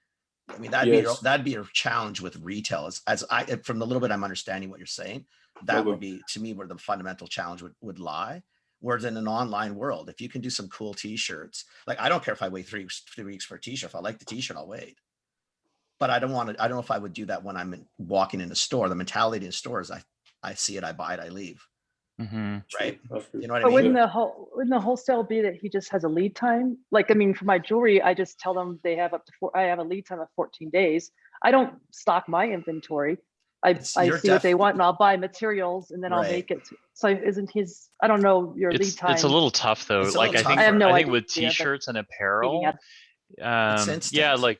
I mean, that'd be a challenge with retail. As I, from the little bit I'm understanding what you're saying, that would be to me where the fundamental challenge would lie. Whereas in an online world, if you can do some cool t-shirts, like I don't care if I wait 3 weeks for a t-shirt. If I like the t-shirt, I'll wait. But I don't know if I would do that when I'm walking in the store. The mentality in stores, I see it, I buy it, I leave. Right. You know what I mean? Wouldn't the wholesale be that he just has a lead time? Like, I mean, for my jewelry, I just tell them they have I have a lead time of 14 days. I don't stock my inventory. I see what they want and I'll buy materials and then I'll make it. So isn't I don't know your lead time. It's a little tough though. Like I think, I have no idea, with t-shirts and apparel, it's instant.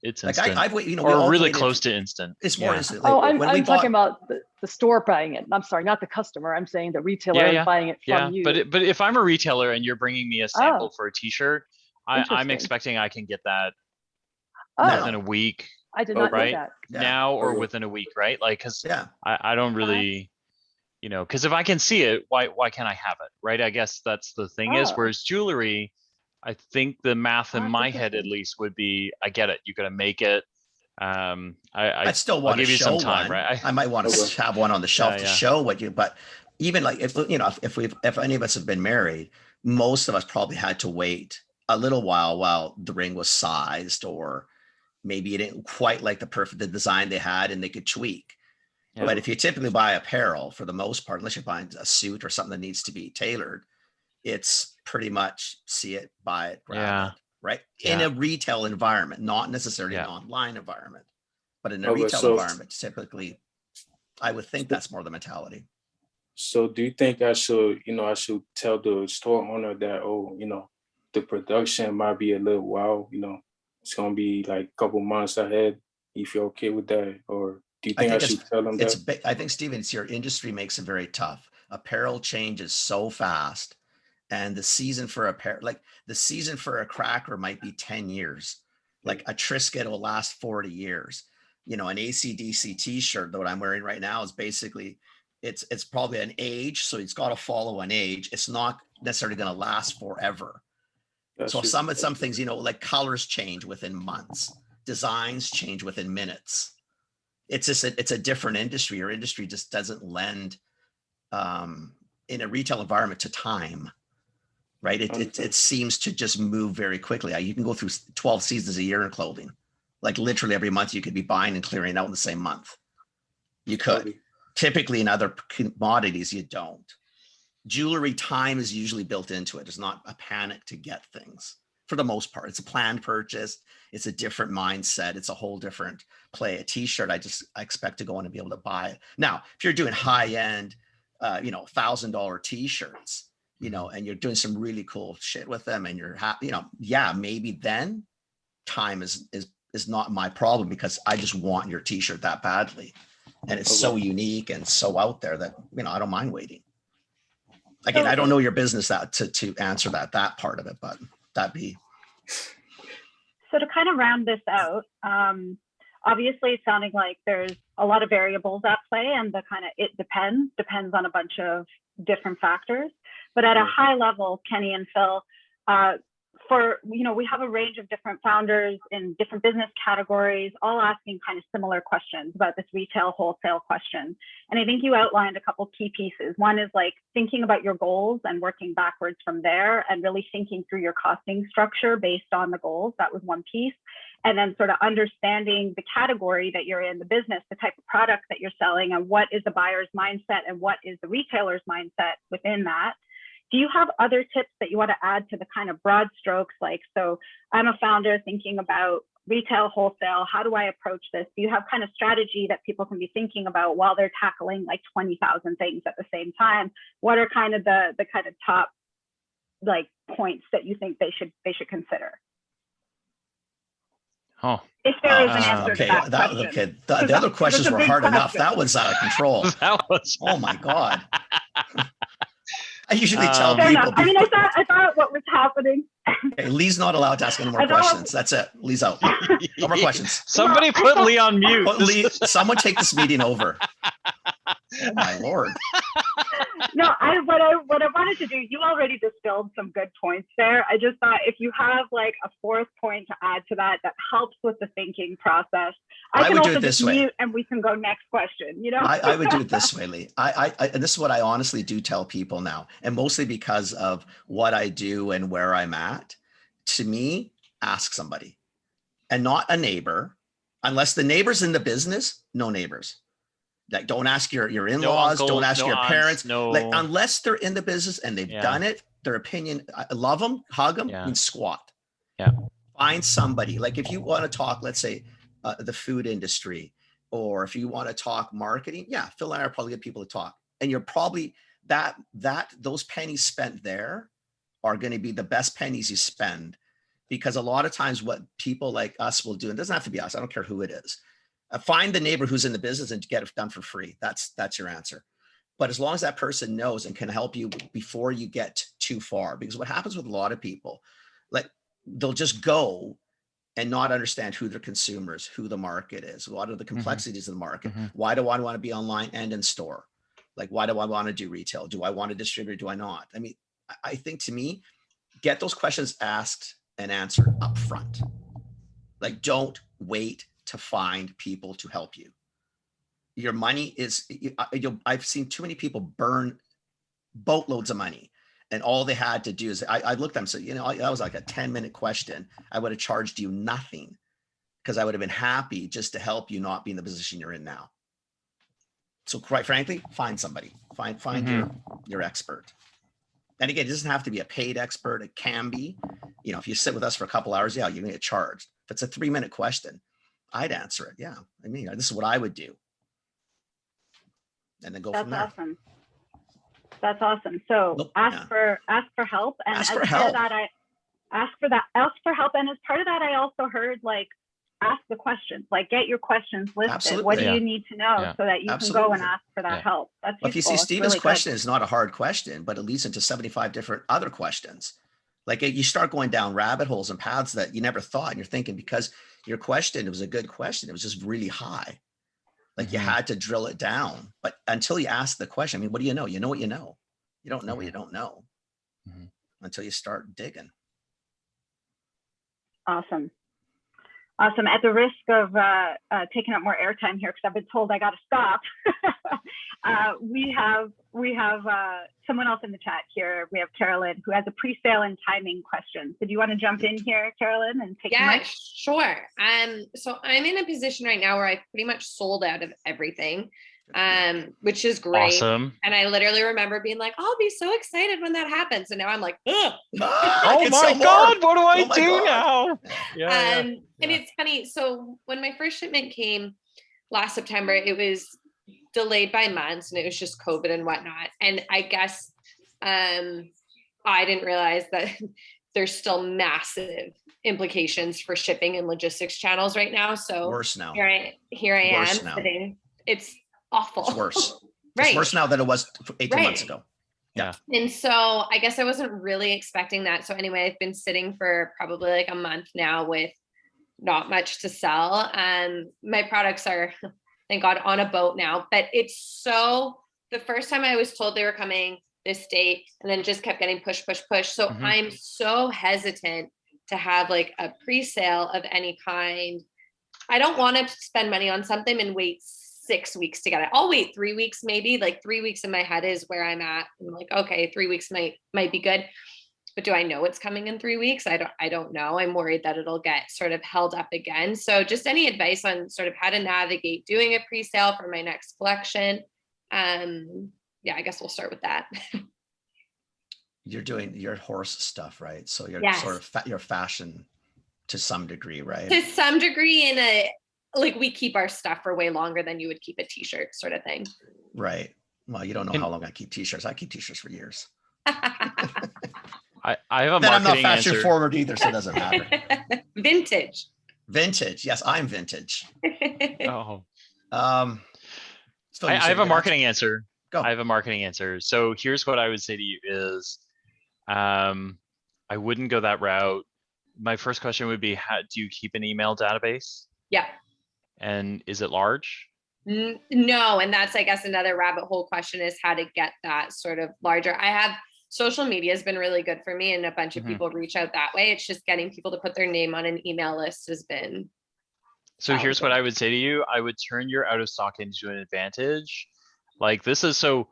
it's instant. I've or really close to instant. It's more instant. I'm talking about the store buying it. I'm sorry, not the customer. I'm saying the retailer buying it from you. But if I'm a retailer and you're bringing me a sample for a t-shirt, I'm expecting I can get that within a week. I did not know that. Now or within a week, right? Like, because I don't really, because if I can see it, why can't I have it, right? I guess that's the thing is, whereas jewelry, I think the math in my head at least would be, I get it. You got to make it. I still want to show time, one. Right? I might want to have one on the shelf to show what you. But even like if any of us have been married, most of us probably had to wait a little while the ring was sized, or maybe you didn't quite like the design they had, and they could tweak. Yeah. But if you typically buy apparel, for the most part, unless you're buying a suit or something that needs to be tailored, it's pretty much see it, buy it, grab it, right? In a retail environment, not necessarily an online environment, but in a retail environment, typically, I would think that's more the mentality. So do you think I should tell the store owner that, the production might be a little while, it's going to be like a couple months ahead, if you're okay with that? Or do you think I should tell them that? I think, Stephen, it's your industry makes it very tough. Apparel changes so fast. And the season for a cracker might be 10 years. Like a Triscuit will last 40 years. An AC/DC t-shirt that I'm wearing right now is basically, it's probably an age. So it's got to follow an age. It's not necessarily going to last forever. So some things, like colors change within months. designs change within minutes. It's just it's a different industry. Your industry just doesn't lend in a retail environment to time, right? It seems to just move very quickly. You can go through 12 seasons a year in clothing. Like literally every month you could be buying and clearing out in the same month. You could. Typically in other commodities, you don't. Jewelry, time is usually built into it. It's not a panic to get things for the most part. It's a planned purchase. It's a different mindset. It's a whole different play. A t-shirt, I expect to go in and be able to buy it. Now, if you're doing high-end, $1,000 t-shirts, and you're doing some really cool shit with them and you're happy, yeah, maybe then time is not my problem because I just want your t-shirt that badly. And it's so unique and so out there that, I don't mind waiting. Again, I don't know your business to answer that part of it, but that'd be. So to kind of round this out, obviously it's sounding like there's a lot of variables at play and it depends on a bunch of different factors. But at a high level, Kenny and Phil, we have a range of different founders in different business categories, all asking kind of similar questions about this retail wholesale question. And I think you outlined a couple key pieces. One is like thinking about your goals and working backwards from there and really thinking through your costing structure based on the goals. That was one piece. And then sort of understanding the category that you're in, the business, the type of product that you're selling, and what is the buyer's mindset and what is the retailer's mindset within that. Do you have other tips that you want to add to the kind of broad strokes? Like, so I'm a founder thinking about retail wholesale. How do I approach this? Do you have kind of strategy that people can be thinking about while they're tackling like 20,000 things at the same time? What are kind of the kind of top like points that you think they should consider? Oh, if there is an answer to that question. Okay. The other questions were hard enough. That one's out of control. That was. Oh my God. I usually tell people. Enough. I mean, I thought what was happening. Okay, Lee's not allowed to ask any more questions. That's it. Lee's out. No more questions. Somebody put Lee on mute. Someone take this meeting over. Oh my Lord. No, what I wanted to do, you already distilled some good points there. I just thought if you have like a fourth point to add to that helps with the thinking process. I would do it this way. Mute and we can go next question, I would do it this way, Lee. And this is what I honestly do tell people now, and mostly because of what I do and where I'm at. To me, ask somebody and not a neighbor, unless the neighbor's in the business, no neighbors. Like, don't ask your in-laws, don't ask your parents, unless they're in the business and they've done it, their opinion, I love them, hug them, and squat. Yeah. Find somebody, like if you want to talk, let's say the food industry, or if you want to talk marketing, Phil and I are probably good people to talk. And you're probably those pennies spent there are going to be the best pennies you spend, because a lot of times what people like us will do, and it doesn't have to be us, I don't care who it is, find the neighbor who's in the business and get it done for free. That's your answer. But as long as that person knows and can help you before you get too far, because what happens with a lot of people, like they'll just go and not understand who their consumers, who the market is, what are the complexities of the market. Why do I want to be online and in store? Like, why do I want to do retail? Do I want to distribute? Do I not? I mean, I think to me, get those questions asked and answered up front. Like, don't wait to find people to help you. Your money is, I've seen too many people burn boatloads of money, and all they had to do is, I looked at them and said, that was like a 10-minute question. I would have charged you nothing, because I would have been happy just to help you not be in the position you're in now. So quite frankly, find somebody, find your expert. And again, it doesn't have to be a paid expert. It can be, if you sit with us for a couple hours, you're gonna get charged. If it's a 3-minute question, I'd answer it. Yeah. I mean, this is what I would do. And then go from there. That's awesome. So ask for help. And ask as for part help. of that, ask for help. And as part of that, I also heard like, ask the questions, like get your questions listed. Absolutely. What do you need to know so that you can go and ask for that help? That's if you see Stephen's question is not a hard question, but it leads into 75 different other questions. Like you start going down rabbit holes and paths that you never thought. And you're thinking, because your question, it was a good question, it was just really high. Like you had to drill it down. But until you ask the question, I mean, what do you know? You know what you know. You don't know what you don't know until you start digging. Awesome. Awesome. At the risk of taking up more airtime here, because I've been told I got to stop, we have someone else in the chat here. We have Carolyn, who has a pre-sale and timing question. So do you want to jump in here, Carolyn, and take the Yeah, mic? sure. So I'm in a position right now where I've pretty much sold out of everything, which is great. Awesome. And I literally remember being like, I'll be so excited when that happens. And now I'm like, ugh. Oh my God, what do I do now? Yeah, And it's funny. So when my first shipment came last September, it was delayed by months and it was just COVID and whatnot. And I guess I didn't realize that there's still massive implications for shipping and logistics channels right now. So Worse now. Here I am Worse now. sitting. It's awful. It's worse. Right. It's worse now than it was 18 months ago. Yeah. And so I guess I wasn't really expecting that. So anyway, I've been sitting for probably like a month now with not much to sell. My products are, thank God, on a boat now, but it's so, the first time I was told they were coming this date and then just kept getting push. So I'm so hesitant to have like a pre-sale of any kind. I don't want to spend money on something and wait 6 weeks to get it. I'll wait 3 weeks, maybe. Like 3 weeks in my head is where I'm at. I'm like, okay, 3 weeks might be good. But do I know it's coming in 3 weeks? I don't know. I'm worried that it'll get sort of held up again. So just any advice on sort of how to navigate doing a pre-sale for my next collection. Yeah, I guess we'll start with that. You're doing your horse stuff, right? So you're Yes. sort of your fashion to some degree, right? To some degree, like we keep our stuff for way longer than you would keep a t-shirt sort of thing. Right. Well, you don't know how long I keep t-shirts. I keep t-shirts for years. I have a Then I'm not marketing fashion answer. forward either, so it doesn't matter. Vintage. Vintage. Yes, I'm vintage. Oh, Phil, I you said have you a could marketing answer. Go. I have a marketing answer. So here's what I would say to you is, I wouldn't go that route. My first question would be, how do you keep an email database? Yeah. And is it large? No, and that's, I guess, another rabbit hole question is how to get that sort of larger. I have social media has been really good for me, and a bunch of people reach out that way. It's just getting people to put their name on an email list has been. So here's what I would say to you. I would turn your out of stock into an advantage. Like this is so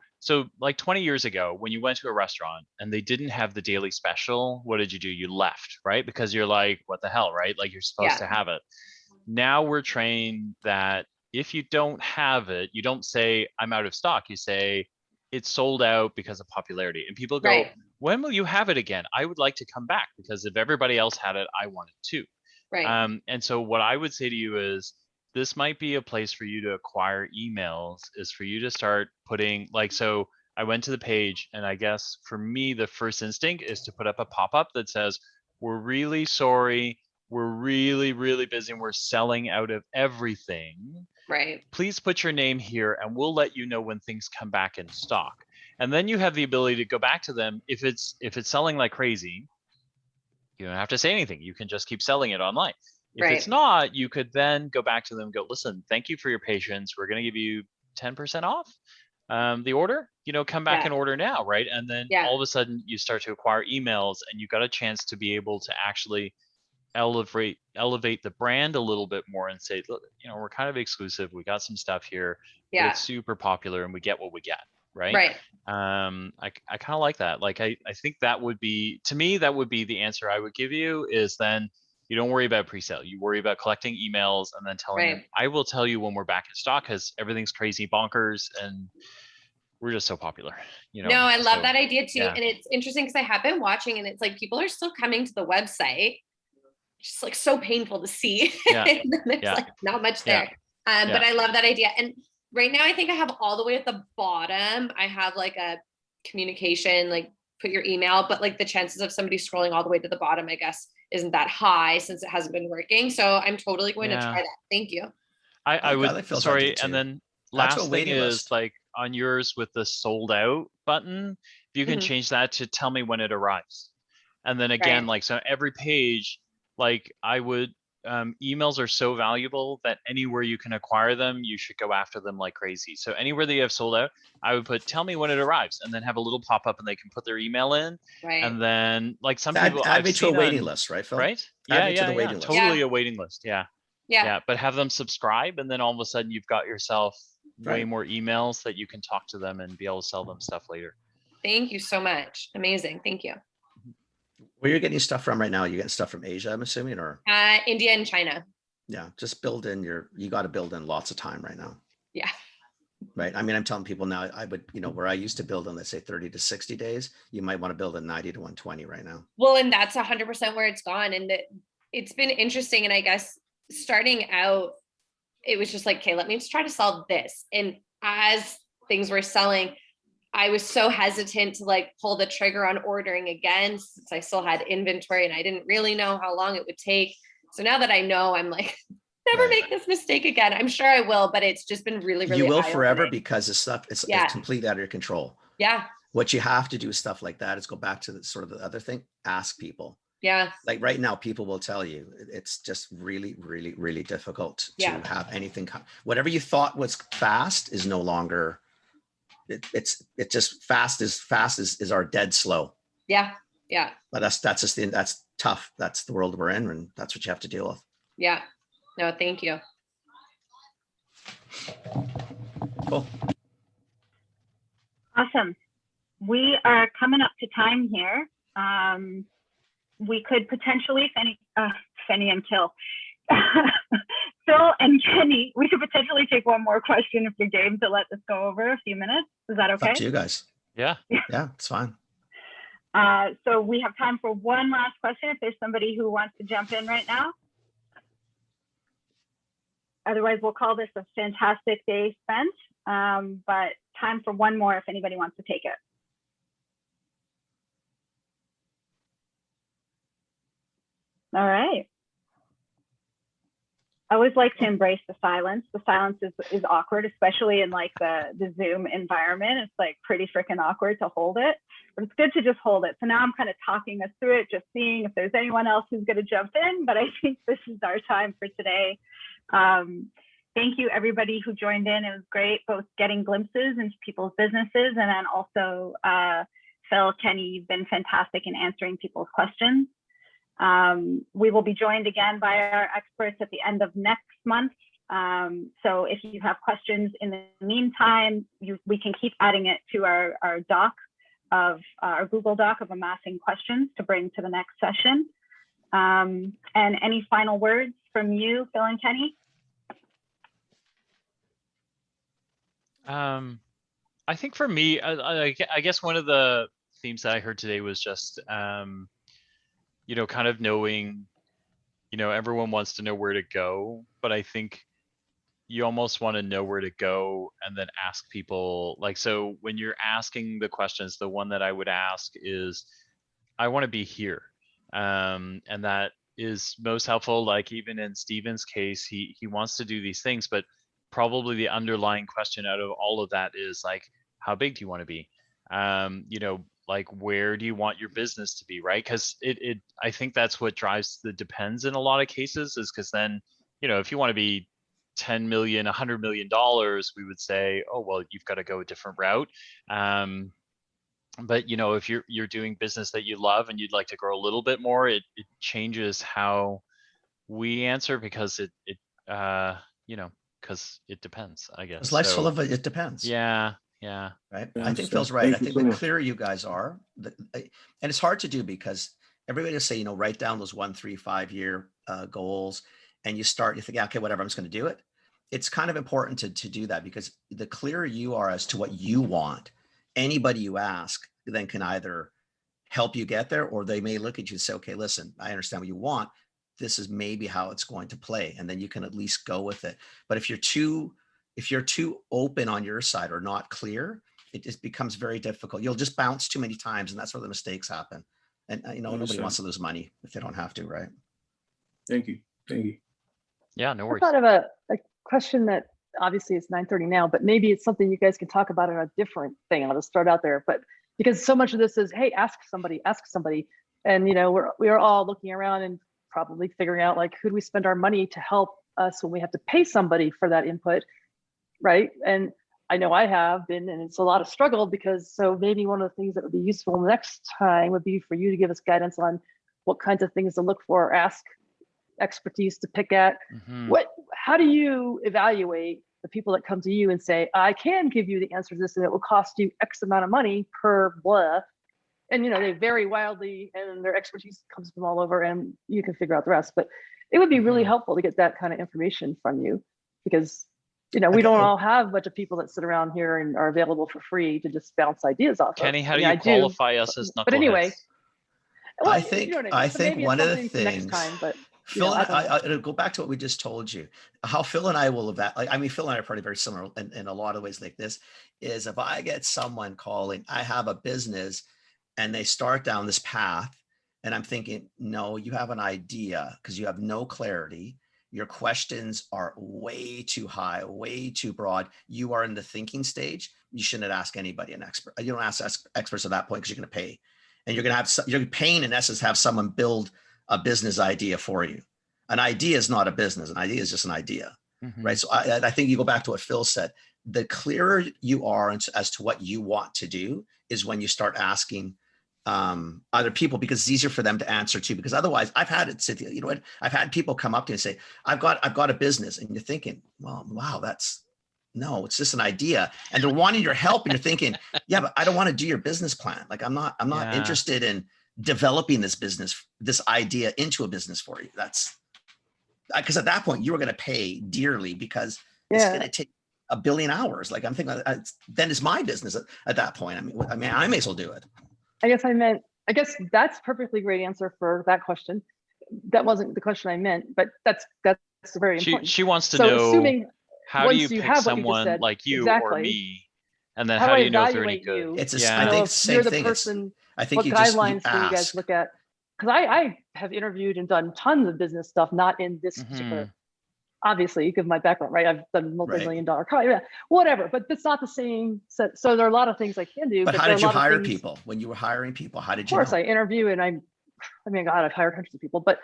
like 20 years ago when you went to a restaurant and they didn't have the daily special, what did you do? You left, right? Because you're like, what the hell, right? Like you're supposed to have it. Now we're trained that if you don't have it, you don't say I'm out of stock. You say it's sold out because of popularity. And people go, when will you have it again? I would like to come back because if everybody else had it, I want it too. Right. And so what I would say to you is this might be a place for you to acquire emails, is for you to start putting like, so I went to the page and I guess for me, the first instinct is to put up a pop-up that says, we're really sorry. We're really, really busy and we're selling out of everything. Right. Please put your name here and we'll let you know when things come back in stock. And then you have the ability to go back to them. If it's selling like crazy, you don't have to say anything. You can just keep selling it online. If it's not, you could then go back to them and go, listen, thank you for your patience. We're going to give you 10% off the order, come back and order now, right? And then all of a sudden you start to acquire emails and you got a chance to be able to actually elevate the brand a little bit more and say, look, we're kind of exclusive. We got some stuff here. But it's super popular and we get what we get. Right. I kind of like that. Like, I think that would be, to me, that would be the answer I would give you is then you don't worry about pre-sale. You worry about collecting emails and then telling them, I will tell you when we're back in stock because everything's crazy bonkers and we're just so popular. No, I love that idea too. Yeah. And it's interesting because I have been watching and it's like people are still coming to the website. Just like so painful to see. And there's like not much there. But I love that idea. And right now I think I have all the way at the bottom. I have like a communication, like put your email, but like the chances of somebody scrolling all the way to the bottom, I guess, isn't that high since it hasn't been working. So I'm totally going to try that. Thank you. I would, sorry. And then last thing is like on yours with the sold out button, if you can change that to tell me when it arrives. And then again, like, so every page, like I would, emails are so valuable that anywhere you can acquire them, you should go after them like crazy. So anywhere that you have sold out, I would put, tell me when it arrives, and then have a little pop up and they can put their email in. And then like some people add me to a waiting list, right, Phil? Right? Add me to the waiting list. Totally a waiting list. Yeah. Yeah. But have them subscribe, and then all of a sudden you've got yourself way Right. more emails that you can talk to them and be able to sell them stuff later. Thank you so much. Amazing. Thank you. Where you're getting stuff from right now? You getting stuff from Asia, I'm assuming, or India and China. yeah, just build in you got to build in lots of time right now. Yeah. Right. I mean, I'm telling people now, I would, where I used to build in, let's say 30 to 60 days, you might want to build in 90 to 120 right now. Well, and that's 100% where it's gone. And it's been interesting. And I guess starting out, it was just like, okay, let me just try to solve this. And as things were selling, I was so hesitant to like pull the trigger on ordering again, since I still had inventory and I didn't really know how long it would take. So now that I know, I'm like, never make this mistake again. I'm sure I will, but it's just been really, really You will forever, eye-opening. because it's stuff, it's completely out of your control. Yeah. What you have to do is stuff like that is go back to the sort of the other thing, ask people. Yeah. Like right now, people will tell you it's just really, really, really difficult to have anything. Whatever you thought was fast is no longer, it's just fast is our dead slow. Yeah. Yeah. But that's just that's tough. That's the world we're in, and that's what you have to deal with. Yeah. No, thank you. Cool. Awesome. We are coming up to time here. We could potentially, Fenny and Phil and Kenny, we could potentially take one more question if you're game to let this go over a few minutes. Is that okay? Up to you guys. Yeah. Yeah, it's fine. So we have time for one last question if there's somebody who wants to jump in right now. Otherwise, we'll call this a fantastic day spent, but time for one more if anybody wants to take it. All right. I always like to embrace the silence. The silence is awkward, especially in like the Zoom environment. It's like pretty freaking awkward to hold it, but it's good to just hold it. So now I'm kind of talking us through it, just seeing if there's anyone else who's going to jump in, but I think this is our time for today. Thank you everybody who joined in. It was great, both getting glimpses into people's businesses, and then also Phil, Kenny, you've been fantastic in answering people's questions. We will be joined again by our experts at the end of next month. So if you have questions in the meantime, we can keep adding it to our doc of our Google Doc of amassing questions to bring to the next session. And any final words from you, Phil and Kenny? I think for me, I guess one of the themes that I heard today was just, kind of knowing, everyone wants to know where to go, but I think you almost want to know where to go and then ask people. Like, so when you're asking the questions, the one that I would ask is, I want to be here. And that is most helpful. Like even in Steven's case, he wants to do these things, but probably the underlying question out of all of that is like, how big do you want to be? Like, where do you want your business to be, right? Because I think that's what drives the depends in a lot of cases, is because then, if you want to be 10 million, $100 million, we would say, oh, well, you've got to go a different route. But, if you're doing business that you love and you'd like to grow a little bit more, it changes how we answer, because because it depends, I guess. Life's full of it depends. Yeah. Yeah. Right. Yeah, I think Phil's right. thank I you think so the much. clearer you guys are, and it's hard to do because everybody will say, write down those 1, 3, 5 year goals, and you think, yeah, okay, whatever, I'm just going to do it. It's kind of important to do that, because the clearer you are as to what you want, anybody you ask then can either help you get there, or they may look at you and say, okay, listen, I understand what you want. This is maybe how it's going to play. And then you can at least go with it. But if you're too open on your side or not clear, it just becomes very difficult. You'll just bounce too many times, and that's where the mistakes happen. And nobody wants to lose money if they don't have to, right? Thank you. Yeah, no I worries. thought of a question that obviously it's 9:30 now, but maybe it's something you guys can talk about in a different thing. I'll just start out there. But because so much of this is, hey, ask somebody. And we are all looking around and probably figuring out, like, who do we spend our money to help us when we have to pay somebody for that input, right? And I know I have been, and it's a lot of struggle, because so maybe one of the things that would be useful next time would be for you to give us guidance on what kinds of things to look for or ask expertise to pick at. Mhm. How do you evaluate the people that come to you and say, I can give you the answer to this and it will cost you X amount of money per blah. And they vary wildly and their expertise comes from all over and you can figure out the rest. But it would be really helpful to get that kind of information from you because we don't all have a bunch of people that sit around here and are available for free to just bounce ideas off Kenny, of. how do you qualify us as knuckleheads? But anyway, well, I think So maybe one it's of the something for things, next time, but Phil, I it'll go back to what we just told you. How Phil and I will Phil and I are probably very similar in a lot of ways like this, is if I get someone calling, I have a business and they start down this path and I'm thinking, no, you have an idea because you have no clarity. Your questions are way too high, way too broad. You are in the thinking stage. You shouldn't ask anybody an expert. You don't ask experts at that point because you're going to pay. And you're paying in essence to have someone build a business idea for you. An idea is not a business. An idea is just an idea, right? So I think you go back to what Phil said. The clearer you are as to what you want to do is when you start asking other people, because it's easier for them to answer too. Because otherwise, I've had it, Cynthia. You know what? I've had people come up to you and say, "I've got a business," and you're thinking, "Well, wow, no, it's just an idea," and they're wanting your help, and you're thinking, "Yeah, but I don't want to do your business plan. Like, I'm not interested in developing this idea into a business for you." That's because at that point you were going to pay dearly because it's going to take a billion hours. Like I'm thinking, then it's my business at that point. I mean, I may as well do it. I guess that's a perfectly great answer for that question. That wasn't the question I meant, but that's very important. She wants to so know, assuming how do you pick pick someone like you or me? And then how do you know if they're any good? I think you're the person, I think what guidelines do you guys look at? Because I have interviewed and done tons of business stuff, not in this particular, obviously, given my background, right? I've done multi-million-dollar whatever, but it's not the same. So there are a lot of things I can do. But how did you hire people? When you were hiring people, how did you? Of course, I interview and God, I've hired hundreds of people, but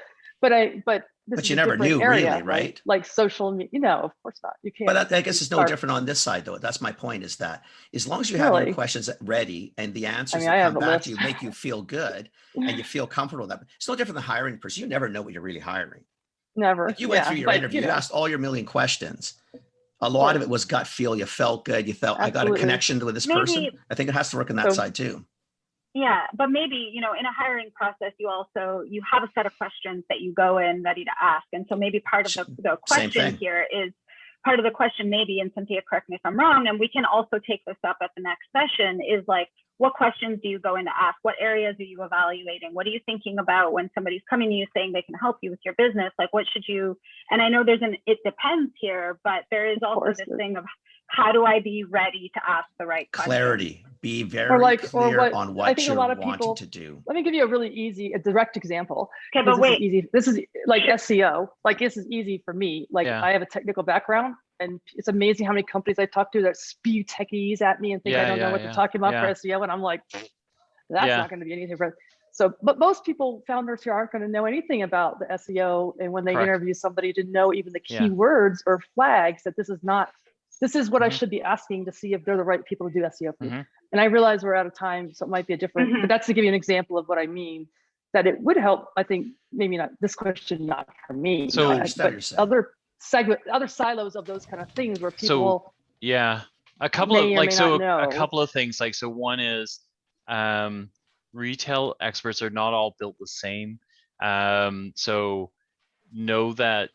you never knew area, really, right? Like social media, of course not. You can't. But I guess it's no different on this side, though. That's my point, is that as long as you have your questions ready and the answers that come back to you make you feel good and you feel comfortable with that, it's no different than hiring a person. You never know what you're really hiring. Never. Like you went through your interview, you asked all your million questions. A lot of it was gut feel. You felt good. You felt, I got a connection with this person. I think it has to work on that side too. Yeah, but maybe, in a hiring process, you have a set of questions that you go in ready to ask. And so maybe part of the question here is part of the question, maybe, and Cynthia, correct me if I'm wrong, and we can also take this up at the next session, is like, what questions do you go in to ask? What areas are you evaluating? What are you thinking about when somebody's coming to you saying they can help you with your business? Like, what should you, and I know it depends here, but there is also this thing of, how do I be ready to ask the right question? Clarity. Be very clear on what you're wanting to do. Let me give you a direct example. Okay, but wait. This is like SEO. Like, this is easy for me. Like, I have a technical background, and it's amazing how many companies I talk to that spew techies at me and think I don't know what they're talking about for SEO. And I'm like, that's not going to be anything for. So, but most people, founders here, aren't going to know anything about the SEO. And when they interview somebody, to know even the keywords or flags that this is what I should be asking to see if they're the right people to do SEO for me. And I realize we're out of time, so it might be a different, but that's to give you an example of what I mean, that it would help. I think maybe not this question, not for me, but other silos of those kind of things where people. A couple of things. Like, so one is retail experts are not all built the same. So know the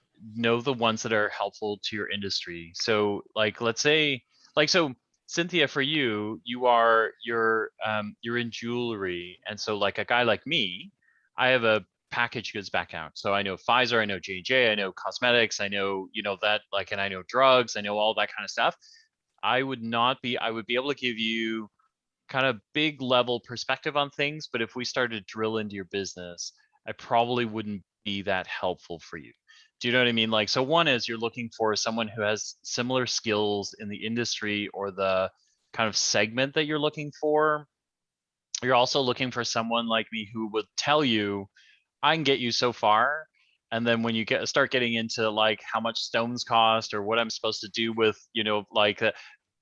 ones that are helpful to your industry. So like, let's say, Cynthia, for you're in jewelry. And so like a guy like me, I have a packaged goods background. So I know Pfizer, I know J&J, I know cosmetics, I know, that, like, and I know drugs, I know all that kind of stuff. I would be able to give you kind of big level perspective on things. But if we started to drill into your business, I probably wouldn't be that helpful for you. Do you know what I mean? Like, so one is you're looking for someone who has similar skills in the industry or the kind of segment that you're looking for. You're also looking for someone like me who would tell you, I can get you so far. And then when you start getting into like how much stones cost or what I'm supposed to do with,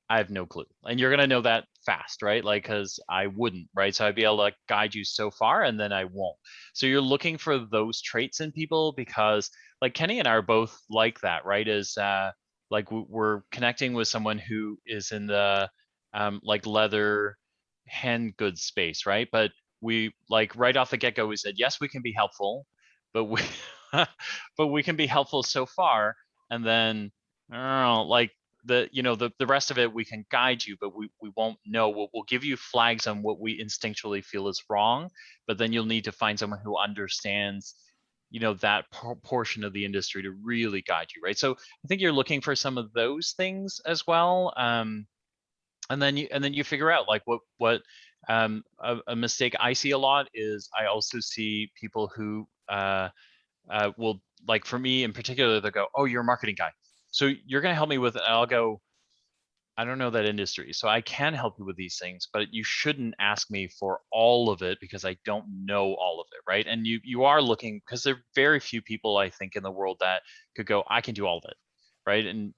I have no clue. And you're going to know that fast, right? Like, because I wouldn't, right? So I'd be able to guide you so far, and then I won't. So you're looking for those traits in people, because like Kenny and I are both like that, right? Is like we're connecting with someone who is in the like leather hand goods space, right? But we like right off the get-go, we said, yes, we can be helpful, but we but we can be helpful so far. And then I don't know, like the rest of it we can guide you, but we won't know. We'll give you flags on what we instinctually feel is wrong, but then you'll need to find someone who understands that portion of the industry to really guide you, right? So I think you're looking for some of those things as well. And then you figure out like what a mistake I see a lot is I also see people who will, like for me in particular, they'll go, oh, you're a marketing guy, so you're going to help me with it. I'll go, I don't know that industry, so I can help you with these things, but you shouldn't ask me for all of it because I don't know all of it, right? And you are looking, because there are very few people I think in the world that could go, I can do all of it, right? And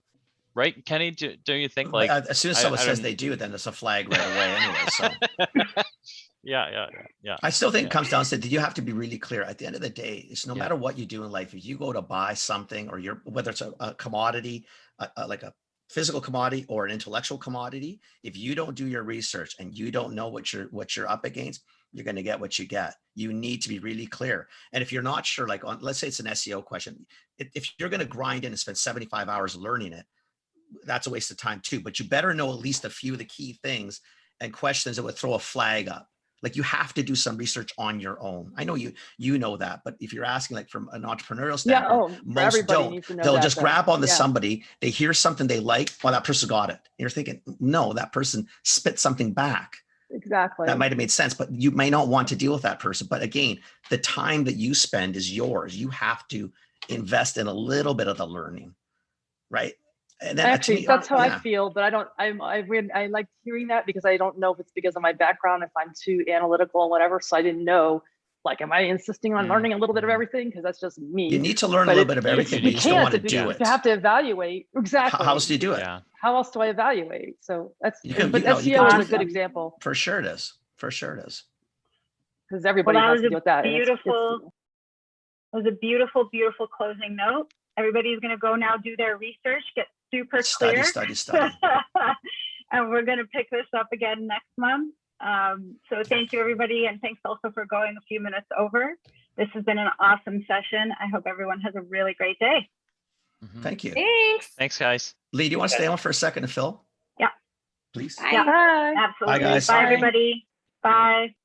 right, Kenny, don't you think like As soon as someone says they do, then it's a flag right away anyway. So yeah. I still think it comes down to, you have to be really clear. At the end of the day, it's no matter what you do in life, if you go to buy something, or whether it's a commodity, like a physical commodity or an intellectual commodity, if you don't do your research and you don't know what you're up against, you're going to get what you get. You need to be really clear. And if you're not sure, like let's say it's an SEO question, if you're going to grind in and spend 75 hours learning it, that's a waste of time too. But you better know at least a few of the key things and questions that would throw a flag up. Like you have to do some research on your own. I know you know that, but if you're asking like from an entrepreneurial standpoint, most don't. Needs to know They'll that, just though. grab onto somebody, they hear something they like, well, that person got it. You're thinking, no, that person spit something back. Exactly. That might have made sense, but you may not want to deal with that person. But again, the time that you spend is yours. You have to invest in a little bit of the learning, right? And then actually, that's how I feel, but I like hearing that, because I don't know if it's because of my background, if I'm too analytical and whatever. So I didn't know, like, am I insisting on learning a little bit of everything? Because that's just me. You need to learn a little bit of everything, but you just don't want to do it. You have to evaluate. Exactly. How else do you do it? Yeah. How else do I evaluate? So that's, but SEO is a good example. For sure it is. For sure it is. Because everybody has to deal with that. It was a beautiful, beautiful closing note. Everybody's going to go now do their research, get super clear. Study. And we're going to pick this up again next month. So thank you, everybody. And thanks also for going a few minutes over. This has been an awesome session. I hope everyone has a really great day. Thank you. Thanks, guys. Lee, do you want to stay on for a second to Phil? Yeah. Please. Yeah, absolutely. Bye, guys. Bye, everybody. Bye.